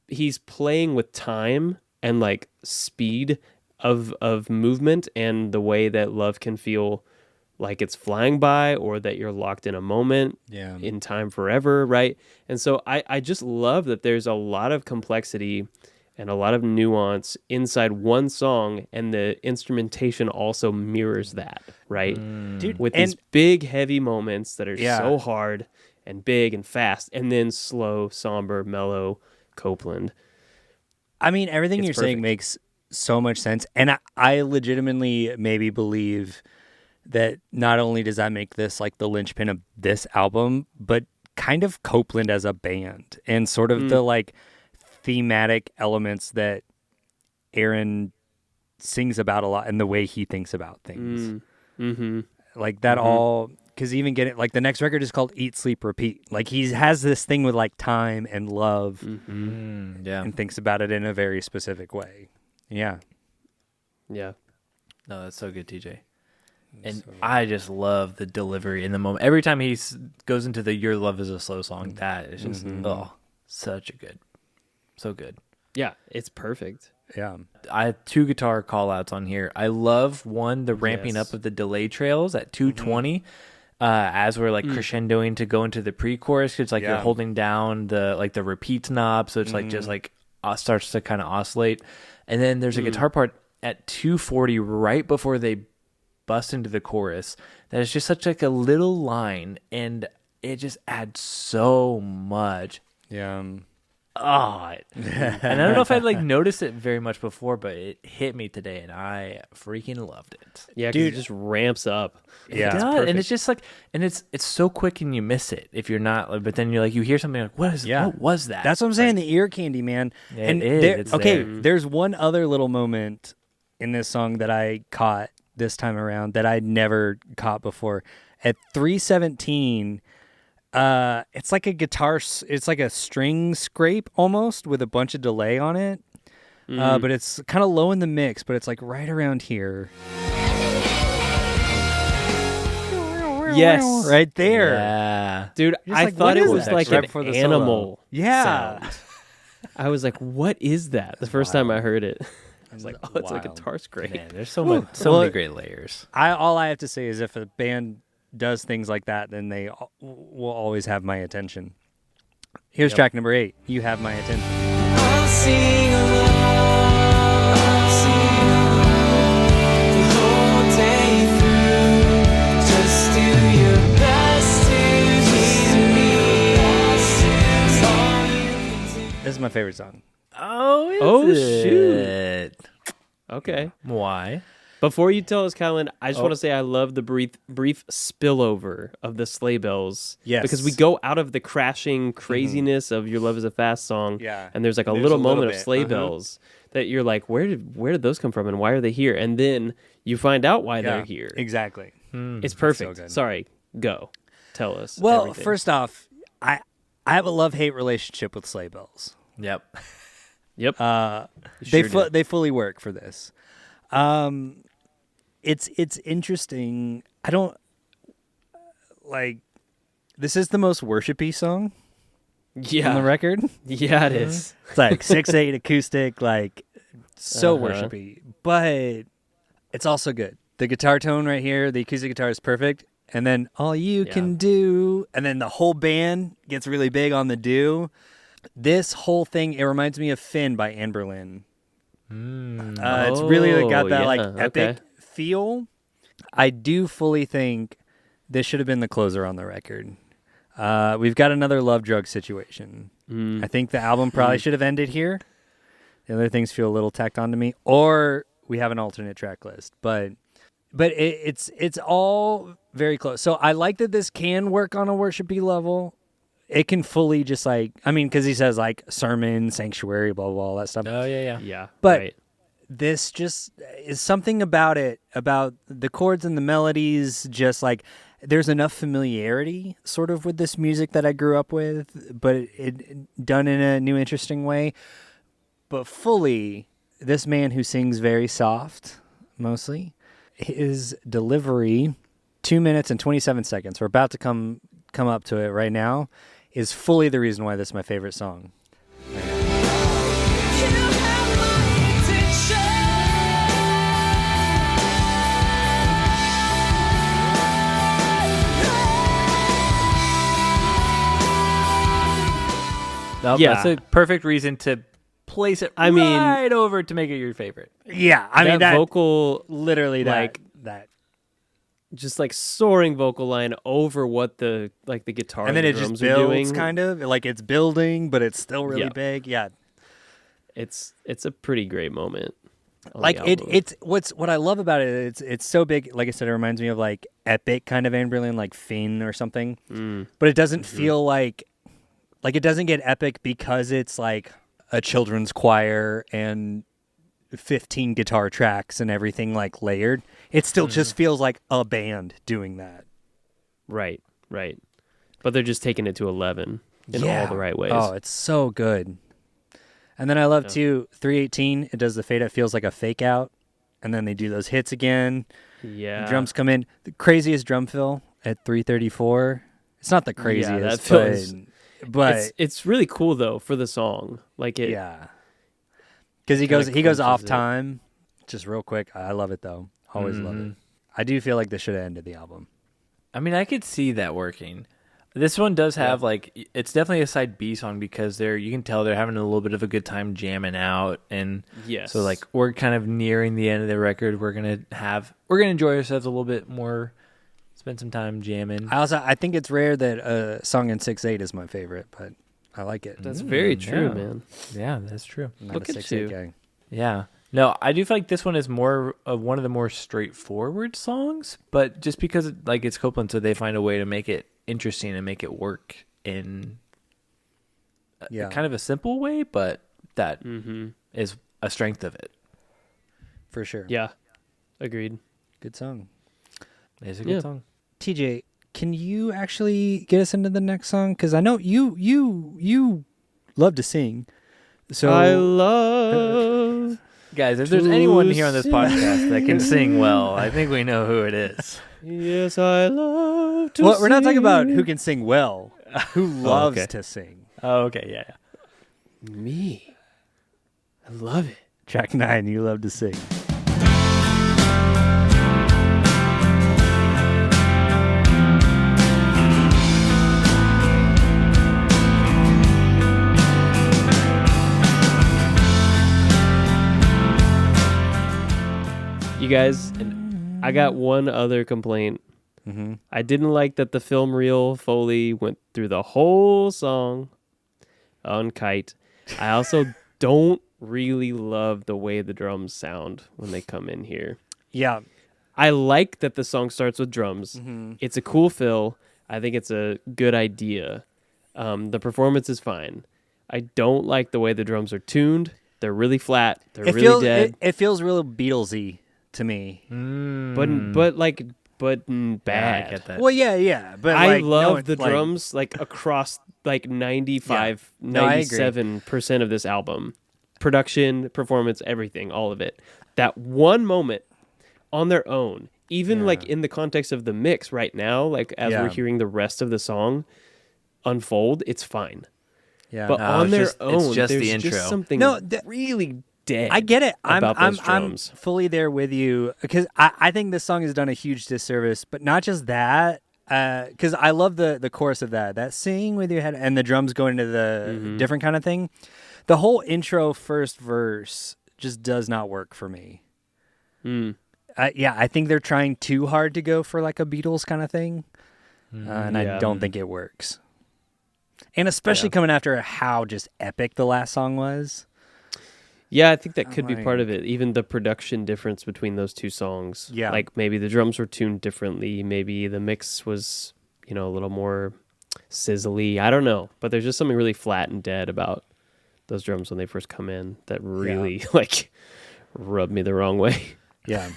he's playing with time and like speed of movement and the way that love can feel like it's flying by or that you're locked in a moment in time forever, right? And so I just love that there's a lot of complexity and a lot of nuance inside one song, and the instrumentation also mirrors that, right? Dude, With and these big, heavy moments that are so hard and big and fast, and then slow, somber, mellow Copeland. I mean, everything It's you're saying perfect. makes so much sense. And I legitimately maybe believe that not only does that make this like the linchpin of this album, but kind of Copeland as a band and sort of the like thematic elements that Aaron sings about a lot and the way he thinks about things. Like that all, because even getting like the next record is called Eat, Sleep, Repeat. Like he has this thing with like time and love Yeah. and thinks about it in a very specific way. Yeah. Yeah. No, that's so good, TJ. And I just love the delivery in the moment. Every time he goes into the "Your Love Is a Slow Song," that is just such a good, so good. Yeah, it's perfect. Yeah. I have two guitar call outs on here. I love one, the ramping Yes. up of the delay trails at 220 as we're like crescendoing to go into the pre-chorus. It's like you're holding down the like the repeat knob, so it's like just like starts to kind of oscillate. And then there's a guitar part at 240 right before they bust into the chorus that is just such like a little line, and it just adds so much. Yeah. And I don't know if I'd like noticed it very much before, but it hit me today and I freaking loved it. Yeah, dude, it just ramps up. Yeah. It does. And it's just like, and it's so quick and you miss it if you're not, but then you're like, you hear something like, what was that? That's what I'm saying. The ear candy, man. Yeah, and it is. there- It's okay, there. there's one other little moment in this song that I caught this time around that I'd never caught before. At 3:17, it's like a guitar. It's like a string scrape almost with a bunch of delay on it. But it's kind of low in the mix, but it's like right around here. Yes. Right there. Yeah. Dude, Just I like, thought what it is was that? like Right an before the solo. animal Yeah. sound. I was like, what is that? The first time I heard it. I was like, oh, it's a guitar scrape. Man, there's so many great layers. All I have to say is if a band does things like that, then they will always have my attention. Here's track number 8. You Have My Attention. I'll sing along, I'll sing along the whole day through. Just do your best to hear me. All you can do. This is my favorite song. Oh, shoot. Okay. Why? Before you tell us, Kylan, I just want to say I love the brief spillover of the sleigh bells. Yes. Because we go out of the crashing craziness of Your Love Is a Fast Song. Yeah. And there's like a There's little a little moment of bit. sleigh bells that you're like, where did those come from and why are they here? And then you find out why they're here. Exactly. It's perfect. good. Sorry. Go. Tell us. Well, everything. first off, I have a love-hate relationship with sleigh bells. Yep. Yep. They fully work for this. It's interesting. I don't like. This is the most worshipy song yeah. on the record. Yeah, it is. It's like 6/8 acoustic, like so Uh-huh. worshipy, but it's also good. The guitar tone right here, the acoustic guitar is perfect, and then all you can do, and then the whole band gets really big on the do. This whole thing, it reminds me of Finn by Anne Boleyn. It's really got that like epic feel. I do fully think this should have been the closer on the record. We've got another love drug situation. I think the album probably should have ended here. The other things feel a little tacked on to me, or we have an alternate track list. But it's all very close. So I like that this can work on a worshipy level. It can fully just like, I mean, because he says like sermon, sanctuary, blah, blah, blah, all that stuff. Oh, yeah. Yeah. But right. this just is something about it, about the chords and the melodies, just like there's enough familiarity sort of with this music that I grew up with, but it done in a new, interesting way. But fully, this man who sings very soft, mostly, his delivery, 2 minutes and 27 seconds, we're about to come up to it right now, is fully the reason why this is my favorite song. You have my attention. No, Yeah. That's a perfect reason to place it right over to make it your favorite. Yeah, I mean, that that vocal, literally like, that. just like soaring vocal line over what the guitar And then it drums just are builds doing. kind of like it's building, but it's still really Yeah. big. Yeah. It's a pretty great moment. on Like the album. it's what I love about it. It's so big. Like I said, it reminds me of like epic kind of Anne Boleyn, like Finn or something. But it doesn't feel like it doesn't get epic because it's like a children's choir and 15 guitar tracks and everything like layered. It still just feels like a band doing that. Right. But they're just taking it to 11 in all the right ways. Oh, it's so good. And then I love too 318. It does the fade out, feels like a fake out, and then they do those hits again. yeah. The drums come in. The craziest drum fill at 334. It's not the craziest, that feels- but It's really cool though for the song. Like it. yeah, because he kinda goes off clinches it. time, just real quick. I love it though. Always love it. I do feel like this should have ended the album. I mean, I could see that working. This one does have like, it's definitely a side B song because you can tell they're having a little bit of a good time jamming out, and Yes. so like we're kind of nearing the end of the record. We're gonna enjoy ourselves a little bit more, spend some time jamming. I think it's rare that a song in 6/8 is my favorite, but I like it. That's very true, yeah. man. Yeah, that's true. I'm not Look a at 6/8 you. guy. Yeah. No, I do feel like this one is more of one of the more straightforward songs, but just because it's Copeland, so they find a way to make it interesting and make it work in kind of a simple way, but that is a strength of it. For sure. Yeah. Agreed. Good song. It's a good song. TJ, can you actually get us into the next song? Because I know you love to sing. So I love. Guys, if there's anyone here on this podcast that can sing well, I think we know who it is. Yes, I love to well, we're not talking about sing. who can sing well, who loves to sing. Oh, okay, yeah. Me. I love it. Track 9, You Love to Sing. You guys, and I got one other complaint. Mm-hmm. I didn't like that the film reel Foley went through the whole song on Kite. I also don't really love the way the drums sound when they come in here. Yeah. I like that the song starts with drums. Mm-hmm. It's a cool fill. I think it's a good idea. The performance is fine. I don't like the way the drums are tuned. They're really flat. They're really dead. It feels real Beatlesy to me. But bad. I get that. Well, yeah. But I like, love no, the like, drums like across like 95, No, I agree. 97% of this album. Production, performance, everything, all of it. That one moment on their own, even like in the context of the mix right now, like as we're hearing the rest of the song unfold, it's fine. Yeah. But on their own, it's just there's the intro. just something really dead. I get it. about those I'm drums. fully there with you because I think this song has done a huge disservice. But not just that, because I love the chorus of that sing with your head and the drums going into the different kind of thing. The whole intro first verse just does not work for me. I think they're trying too hard to go for like a Beatles kind of thing, and I don't think it works. And especially coming after how just epic the last song was. Yeah, I think that could be part of it. Even the production difference between those two songs. Yeah. Like maybe the drums were tuned differently. Maybe the mix was, a little more sizzly. I don't know. But there's just something really flat and dead about those drums when they first come in that really rubbed me the wrong way. Yeah.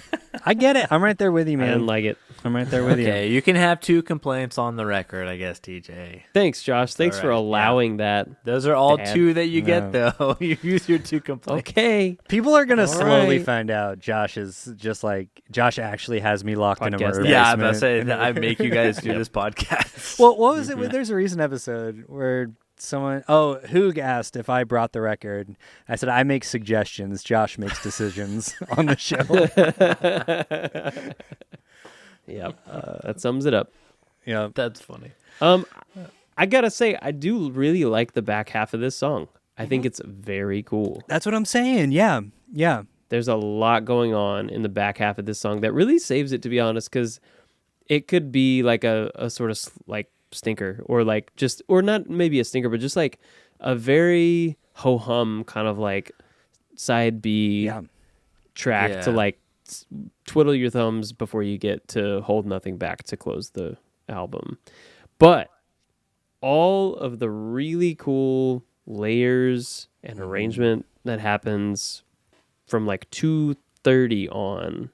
I get it. I'm right there with you, I man. didn't like it. I'm right there with you. Okay, you can have 2 complaints on the record, I guess, TJ. Thanks, Josh. Thanks All for right, allowing that. Those are all Dad. 2 that you get, though. You use your 2 complaints. Okay. People are gonna All slowly right. find out Josh is just like Josh actually has me locked in a Podcast murder dad. Yeah, I'm about to basement. say that I make you guys do this podcast. Well, what was it? There's a recent episode where Hoog asked if I brought the record. I said I make suggestions. Josh makes decisions on the show. Yep. That sums it up. Yeah, That's funny. I gotta say, I do really like the back half of this song. I think it's very cool. that's what I'm saying. Yeah. There's a lot going on in the back half of this song that really saves it, to be honest, because it could be like a sort of like stinker or like just, or not maybe a stinker, but just like a very ho-hum kind of like side B track to like twiddle your thumbs before you get to Hold Nothing Back to close the album. But all of the really cool layers and arrangement that happens from like 2:30 on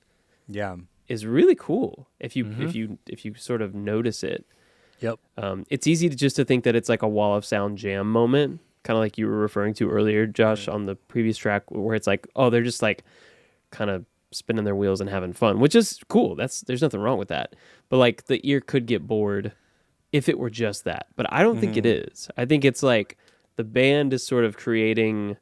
Yeah. is really cool if you sort of notice it. Yep. It's easy to think that it's like a wall of sound jam moment, kind of like you were referring to earlier, Josh, on the previous track, where it's like, oh, they're just like kind of spinning their wheels and having fun, which is cool. There's nothing wrong with that. But like the ear could get bored if it were just that. But I don't think it is. I think it's like the band is sort of creating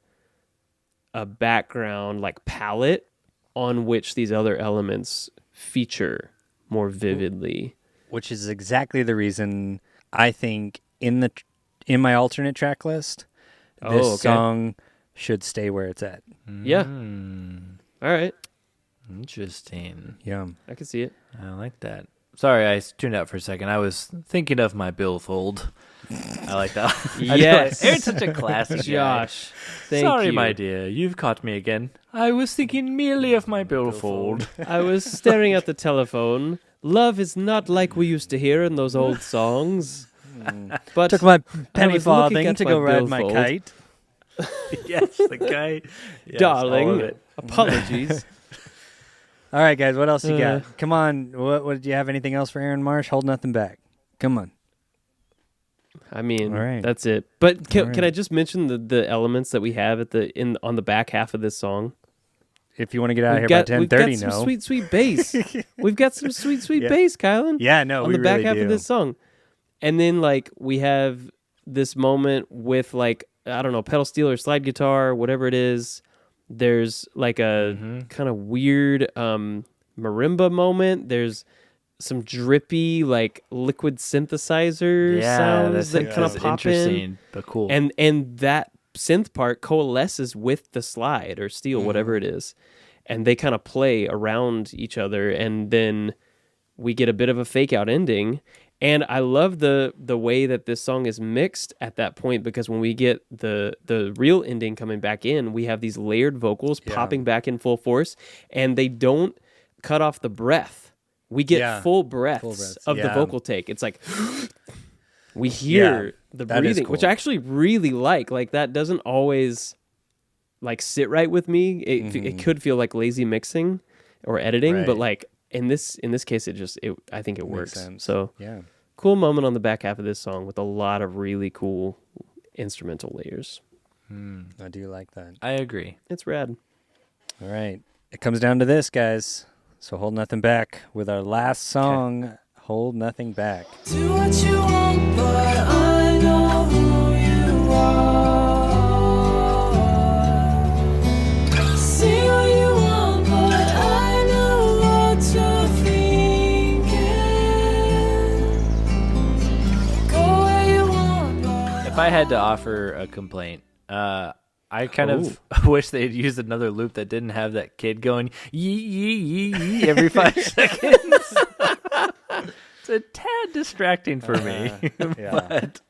a background like palette on which these other elements feature more vividly. Which is exactly the reason I think in my alternate track list, this song should stay where it's at. Yeah. All right. Interesting. Yeah. I can see it. I like that. Sorry, I tuned out for a second. I was thinking of my billfold. I like that. Yes. It's such a classic, Josh. Thank Sorry, you. my dear. You've caught me again. I was thinking merely of my billfold. I was staring at the telephone. Love is not like we used to hear in those old songs. But Took my I penny was looking farthing at to my go ride my billfold. kite. Yes, the guy. Yes, all of Darling, it. apologies. All right, guys, what else you got? Come on. What do you have anything else for Aaron Marsh? Hold nothing back. Come on. I mean, All right. that's it. But can, All right. can I just mention the elements that we have on the back half of this song? If you want to get out of here by We've got 10:30, some no. sweet bass. We've got some sweet Yeah. bass, Kylan. Yeah, no, on we the back really half do. of this song. And then like we have this moment with like, I don't know, pedal steel or slide guitar, whatever it is, There's like a kind of weird marimba moment. There's some drippy like liquid synthesizer sounds that kind of pop interesting, but cool. and that synth part coalesces with the slide or steel, whatever it is, and they kind of play around each other, and then we get a bit of a fake out ending. And I love the way that this song is mixed at that point, because when we get the real ending coming back in, we have these layered vocals popping back in full force, and they don't cut off the breath. We get full breaths of the vocal take. It's like we hear the breathing, which I actually really like. Like that doesn't always like sit right with me. It could feel like lazy mixing or editing, but like in this case, I think it works. So cool moment on the back half of this song with a lot of really cool instrumental layers. I do like that. I agree. It's rad. All right. It comes down to this, guys. So hold nothing back with our last song, Hold Nothing Back. Do what you want, but I know who you are. Say what you want, but I know what you're thinking. Go where you want, but If I had to offer a complaint, I kind of wish they'd used another loop that didn't have that kid going yee yee yee yee every 5 seconds. It's a tad distracting for me. But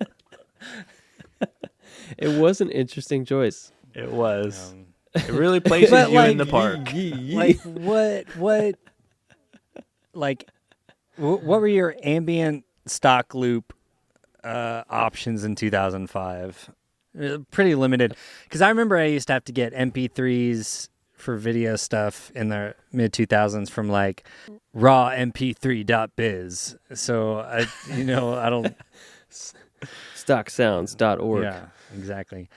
It was an interesting choice. it was. It really places you in the park. Like what were your ambient stock loop options in 2005? Pretty limited, because I remember I used to have to get MP3s for video stuff in the mid 2000s from like raw mp3.biz. So I don't. Stocksounds.org. Yeah, exactly.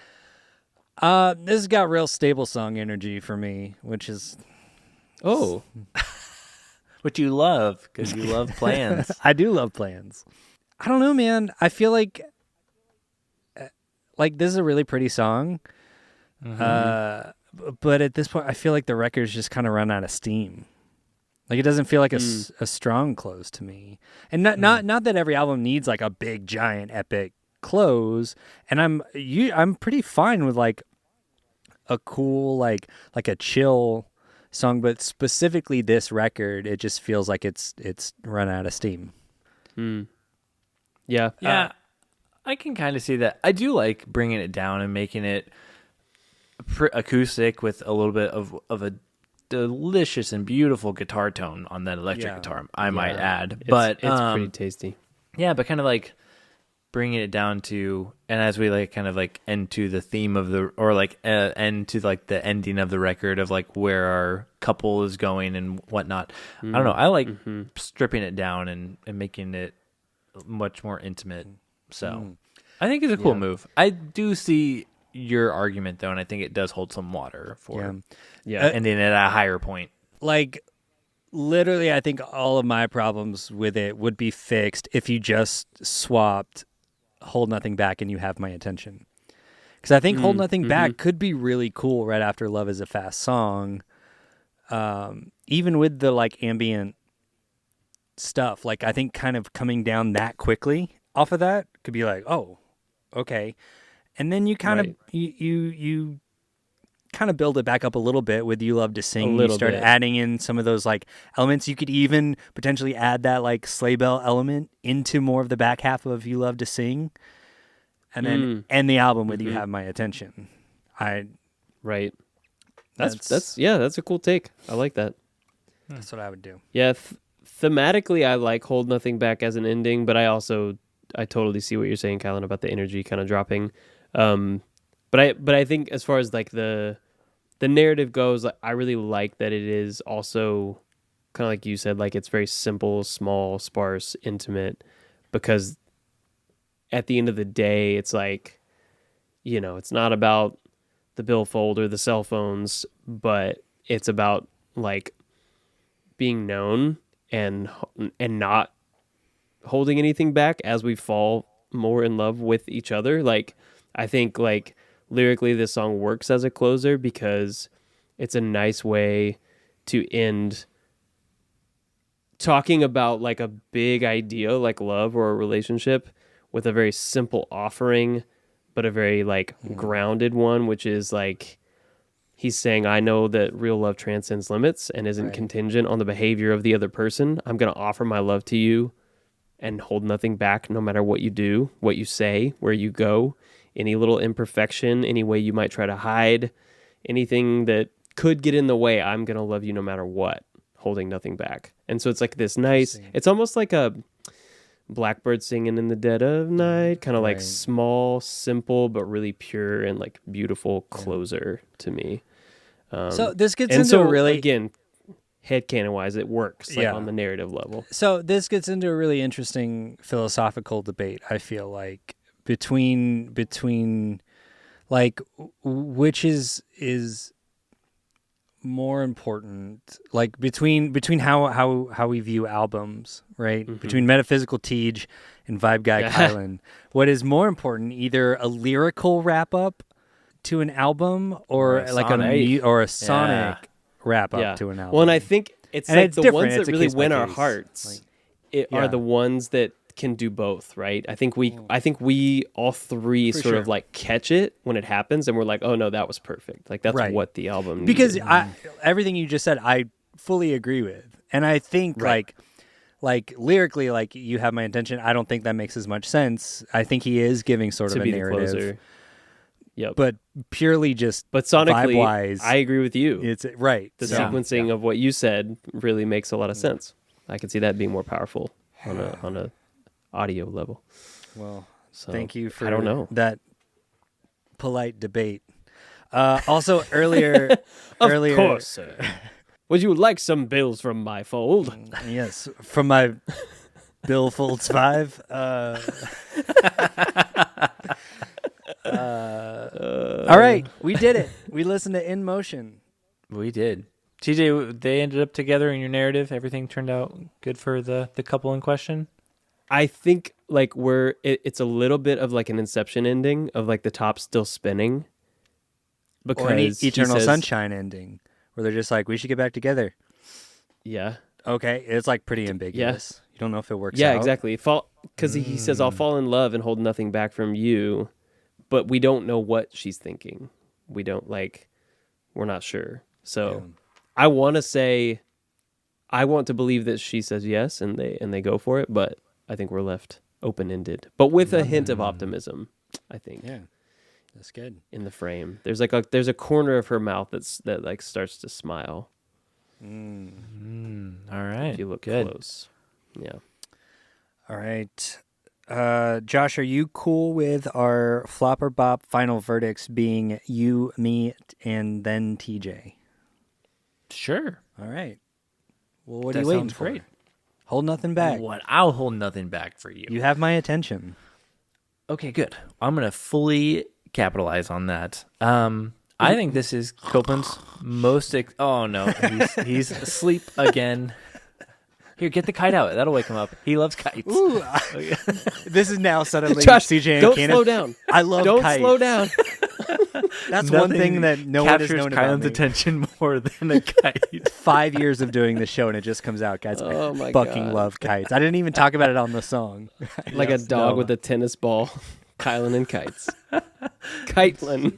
This has got real stable song energy for me, which is Which you love, because you love plans. I do love plans. I don't know, man. I feel like this is a really pretty song. But at this point, I feel like the record's just kind of run out of steam. Like it doesn't feel like a strong close to me. And not that every album needs like a big giant epic close. And I'm pretty fine with like a cool like a chill song, but specifically this record, it just feels like it's run out of steam. Yeah. I can kind of see that. I do like bringing it down and making it acoustic with a little bit of a delicious and beautiful guitar tone on that electric guitar, I might add. But it's pretty tasty. Yeah, but kind of like bringing it down to, and as we like kind of like end to the theme of the, or like end to like the ending of the record of like where our couple is going and whatnot. I don't know. I like stripping it down and making it much more intimate. So I think it's a cool move. I do see your argument though, and I think it does hold some water for ending at a higher point. Like literally, I think all of my problems with it would be fixed if you just swapped Hold Nothing Back and You Have My Attention. Because I think Hold Nothing Back could be really cool right after Love Is a Fast Song. Even with the like ambient stuff, like I think kind of coming down that quickly off of that could be like, oh, okay. And then you kind of you kind of build it back up a little bit with You Love to Sing. You start adding in some of those like elements. You could even potentially add that like sleigh bell element into more of the back half of You Love to Sing, and then end the album with You Have My Attention. That's a cool take. I like that. That's what I would do. Yeah, thematically, I like Hold Nothing Back as an ending, but I totally see what you're saying, Colin, about the energy kind of dropping. But I think as far as like the narrative goes, like, I really like that it is also kind of like you said, like it's very simple, small, sparse, intimate, because at the end of the day, it's like, it's not about the billfold or the cell phones, but it's about like being known and not holding anything back as we fall more in love with each other. Like I think like lyrically this song works as a closer because it's a nice way to end talking about like a big idea like love or a relationship with a very simple offering, but a very like grounded one, which is like he's saying, I know that real love transcends limits and isn't contingent on the behavior of the other person. I'm going to offer my love to you and hold nothing back, no matter what you do, what you say, where you go, any little imperfection, any way you might try to hide, anything that could get in the way. I'm going to love you no matter what, holding nothing back. And so it's like this nice, it's almost like a blackbird singing in the dead of night, kind of like small, simple, but really pure and like beautiful closer to me. So this gets And into so a really again, headcanon wise, it works like on the narrative level. So this gets into a really interesting philosophical debate, I feel like, between like which is more important, like between how we view albums, right? Between Metaphysical Tej and Vibe Guy Kylan. What is more important, either a lyrical wrap up to an album or like a sonic wrap up to an album? Well, and I think it's And like it's the different. ones that It's a really case by win our case. hearts Like, are the ones that can do both, right? I think we all three For sort of sure. like catch it when it happens, and we're like, oh no, that was perfect. Like that's Right. what the album Because needed. everything you just said, I fully agree with, and I think like lyrically, like you have my attention. I don't think that makes as much sense. I think he is giving sort to of a be the narrative, closer. Yep. but purely just But sonically, vibe-wise, I agree with you. it's right. The So, sequencing of what you said really makes a lot of sense. I can see that being more powerful on a audio level. well, So thank you for I don't know. that polite debate. Also, earlier, Of course, sir. Would you like some bills from my fold? yes, from my Bill Folds 5. All right, we did it. We listened to In Motion. We did. TJ, they ended up together in your narrative. Everything turned out good for the couple in question. I think like it's a little bit of like an Inception ending of like the top still spinning. Because Or an he Eternal says- Sunshine ending, where they're just like, we should get back together. Yeah. Okay, it's like pretty ambiguous. You don't know if it works Yeah, out. exactly. Because he says, I'll fall in love and hold nothing back from you. But we don't know what she's thinking. We don't we're not sure. So I want to believe that she says yes and they go for it, but I think we're left open-ended. But with a hint of optimism, I think. Yeah, that's good. In the frame. There's there's a corner of her mouth that starts to smile. All right. If you look good. close. Yeah. All right. Josh, are you cool with our flop or bop final verdicts being you, me, and then TJ? Sure. All right. Well, what That are you waiting sounds for? great. Hold nothing back. What? I'll hold nothing back for you. You have my attention. Okay, good. I'm gonna fully capitalize on that. I think this is Copeland's most. Oh no, he's asleep again. Here, get the kite out. That'll wake him up. He loves kites. Ooh, this is now suddenly Josh, CJ and don't Keenan. slow down. I love Don't kites. slow down. That's one Nothing thing that no one has captures known about Kylan's me. attention more than a kite. 5 years of doing this show and it just comes out, guys. Oh I my fucking God. love kites. I didn't even talk about it on the song. Like a dog no. with a tennis ball. Kylan and kites. Kiteland.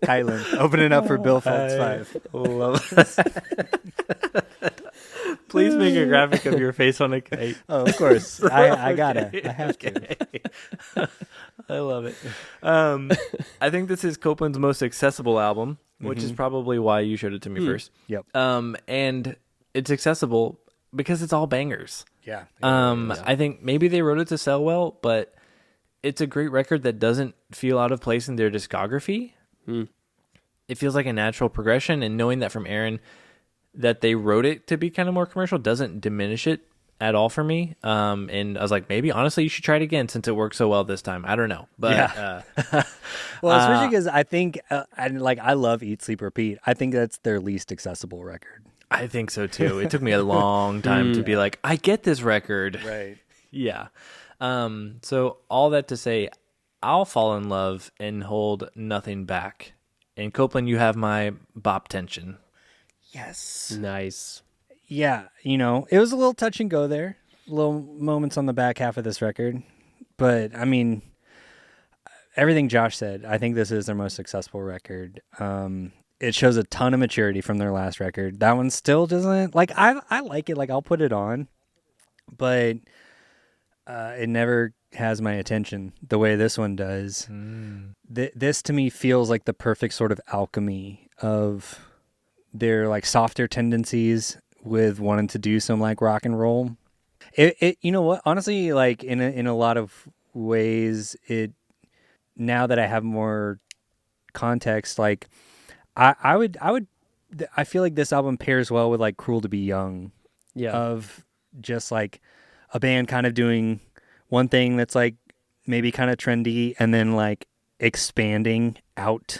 Kylan, opening up for Bill Folds 5. Love it. Please make a graphic of your face on a kite. Oh, of course. I gotta. I have to. I love it. I think this is Copeland's most accessible album, which is probably why you showed it to me first. Yep. And it's accessible because it's all bangers. Yeah. I think maybe they wrote it to sell well, but it's a great record that doesn't feel out of place in their discography. It feels like a natural progression, and knowing that from Aaron that they wrote it to be kind of more commercial doesn't diminish it at all for me. And I was like, maybe honestly you should try it again since it worked so well this time. I don't know, but Well, especially because I think, and like I love Eat, Sleep, Repeat. I think that's their least accessible record. I think so too. It took me a long time to be like, I get this record. Right. Yeah. So all that to say, I'll fall in love and hold nothing back. In Copeland, you have my bop tension. Yes. Nice. Yeah, it was a little touch and go there. Little moments on the back half of this record. But, I mean, everything Josh said, I think this is their most successful record. It shows a ton of maturity from their last record. That one still doesn't, like, I like it. Like, I'll put it on. But it never has my attention the way this one does. This, to me, feels like the perfect sort of alchemy of their, like, softer tendencies with wanting to do some, like, rock and roll. It you know what? Honestly, like, in a lot of ways, now that I have more context, like, I feel like this album pairs well with, like, Cruel to Be Young. Yeah. Of just, like, a band kind of doing one thing that's, like, maybe kind of trendy and then, like, expanding out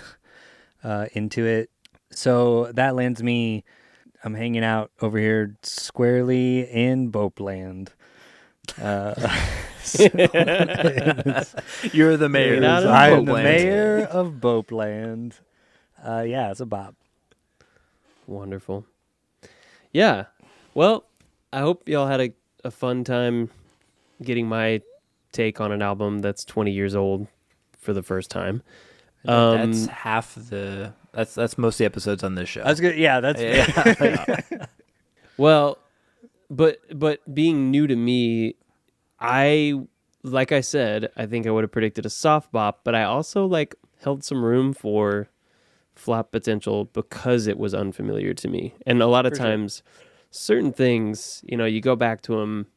into it. So that lands me, I'm hanging out over here squarely in Bopeland. You're the mayor. Hanging out in I'm the Bopeland. mayor of Bopeland. Yeah, it's a bop. Wonderful. Yeah. Well, I hope y'all had a fun time getting my take on an album that's 20 years old for the first time. That's half the. That's most of the episodes on this show. That's good. Yeah, that's Well, but being new to me, like I said, I think I would have predicted a soft bop, but I also, like, held some room for flop potential because it was unfamiliar to me. And a lot of times, certain things, you go back to them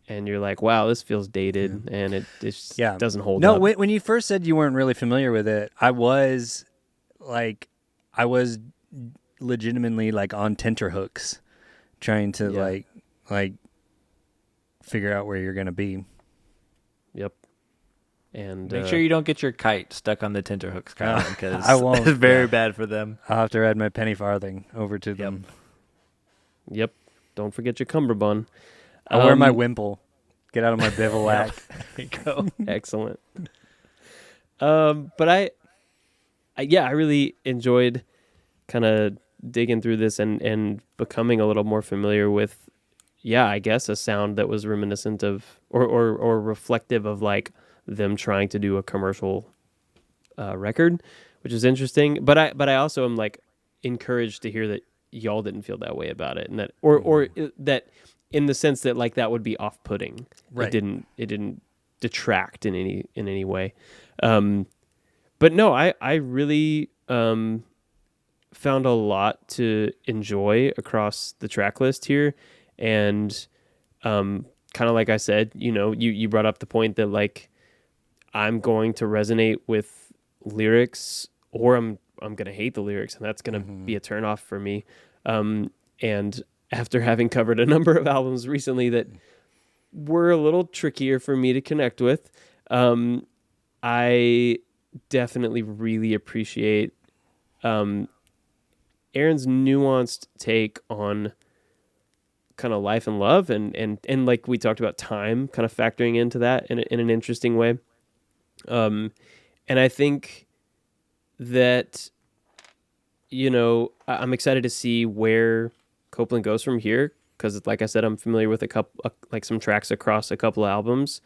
and you're like, wow, this feels dated, and it just doesn't hold up. No, when you first said you weren't really familiar with it, I was legitimately, like, on tenterhooks trying to like figure out where you're going to be. Yep. And Make sure you don't get your kite stuck on the tenterhooks, Kyle, because I won't. it's very bad for them. I'll have to add my penny farthing over to them. Yep. Don't forget your cummerbund. I'll wear my wimple. Get out of my bivouac. There you go. Excellent. But I really enjoyed kind of digging through this and becoming a little more familiar with, I guess, a sound that was reminiscent of or reflective of, like, them trying to do a commercial record, which is interesting. But I also am, like, encouraged to hear that y'all didn't feel that way about it, and that or that in the sense that, like, that would be off-putting. Right. It didn't detract in any way. But no, I really found a lot to enjoy across the track list here, and kind of like I said, you brought up the point that, like, I'm going to resonate with lyrics, or I'm going to hate the lyrics, and that's going to be a turnoff for me. And after having covered a number of albums recently that were a little trickier for me to connect with, I definitely really appreciate Aaron's nuanced take on kind of life and love, and like we talked about, time kind of factoring into that in an interesting way. And I think that, I'm excited to see where Copeland goes from here, because, like I said, I'm familiar with some tracks across a couple of albums,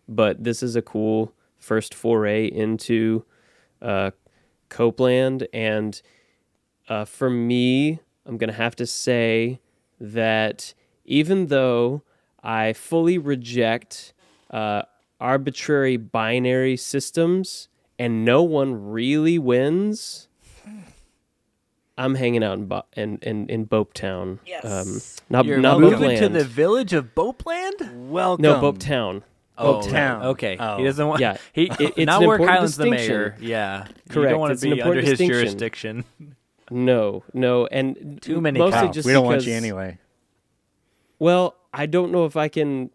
but this is a cool first foray into Copeland. And for me, I'm going to have to say that even though I fully reject arbitrary binary systems and no one really wins, I'm hanging out in Bopetown. Yes. Not You're Bopeland. moving to the village of Bopeland? Welcome. No, Bopetown. Bopetown. Okay. Oh. He doesn't want. Yeah. It's not an where important Kylan's the distinction. mayor. Yeah. You Correct. don't want It's to an be under important his distinction. jurisdiction. No, and Too many mostly cows. just We don't want because- you anyway. Well, I don't know if I can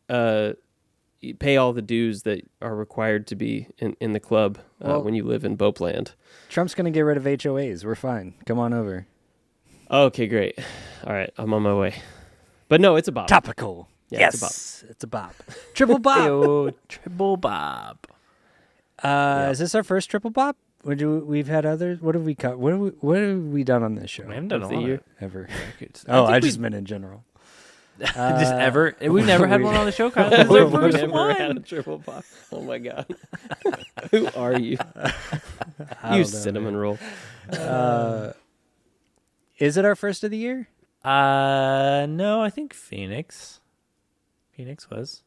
pay all the dues that are required to be in the club when you live in Bopeland. Trump's going to get rid of HOAs. We're fine. Come on over. Okay, great. All right, I'm on my way. But no, it's a bop. Topical. Yeah, yes. It's a bop. Triple bop. Ew, Triple Bob. Is this our first triple bop? We've had others. What have we cut? What have we done on this show? We haven't done Of a the lot year. of Ever? records. Oh, I think just meant in general. just ever. We've never had one on the show, Kyle. This is We our We've first never had a one. triple pop. Oh my god. Who are you? I You don't know, cinnamon roll. Is it our first of the year? No, I think Phoenix. Phoenix was.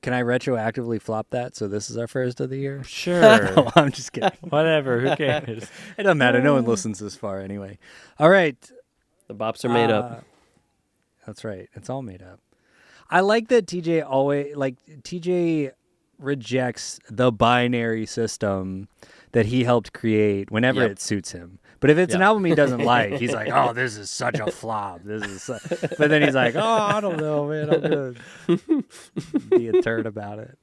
Can I retroactively flop that? So this is our first of the year? Sure. No, I'm just kidding. Whatever. Who cares? It doesn't matter. No one listens this far anyway. All right. The bops are made up. That's right. It's all made up. I like that TJ rejects the binary system that he helped create whenever Yep. it suits him. But if it's an Yep. album he doesn't like, he's like, "Oh, this is such a flop. But then he's like, "Oh, I don't know, man. I'm gonna be a turd about it."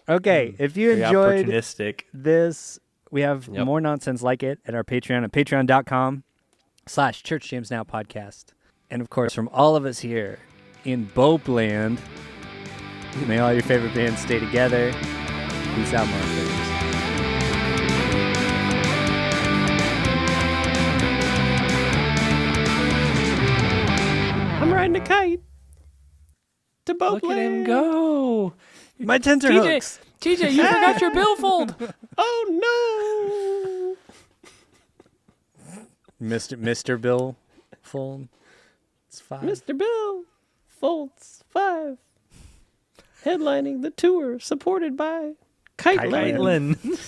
Okay, if you Very enjoyed opportunistic. this, we have Yep. more nonsense like it at our Patreon at patreon.com/ChurchJamesNow podcast. And of course, from all of us here in Copeland, may all your favorite bands stay together. Peace out, motherfuckers. I'm riding a kite. To boat Look at him go. My tenter TJ, hooks. TJ, you forgot your billfold. Oh Mr. Bill Fold. It's no. 5. Mr. Bill Folds 5. Headlining the tour supported by Kite Land. Caitlin.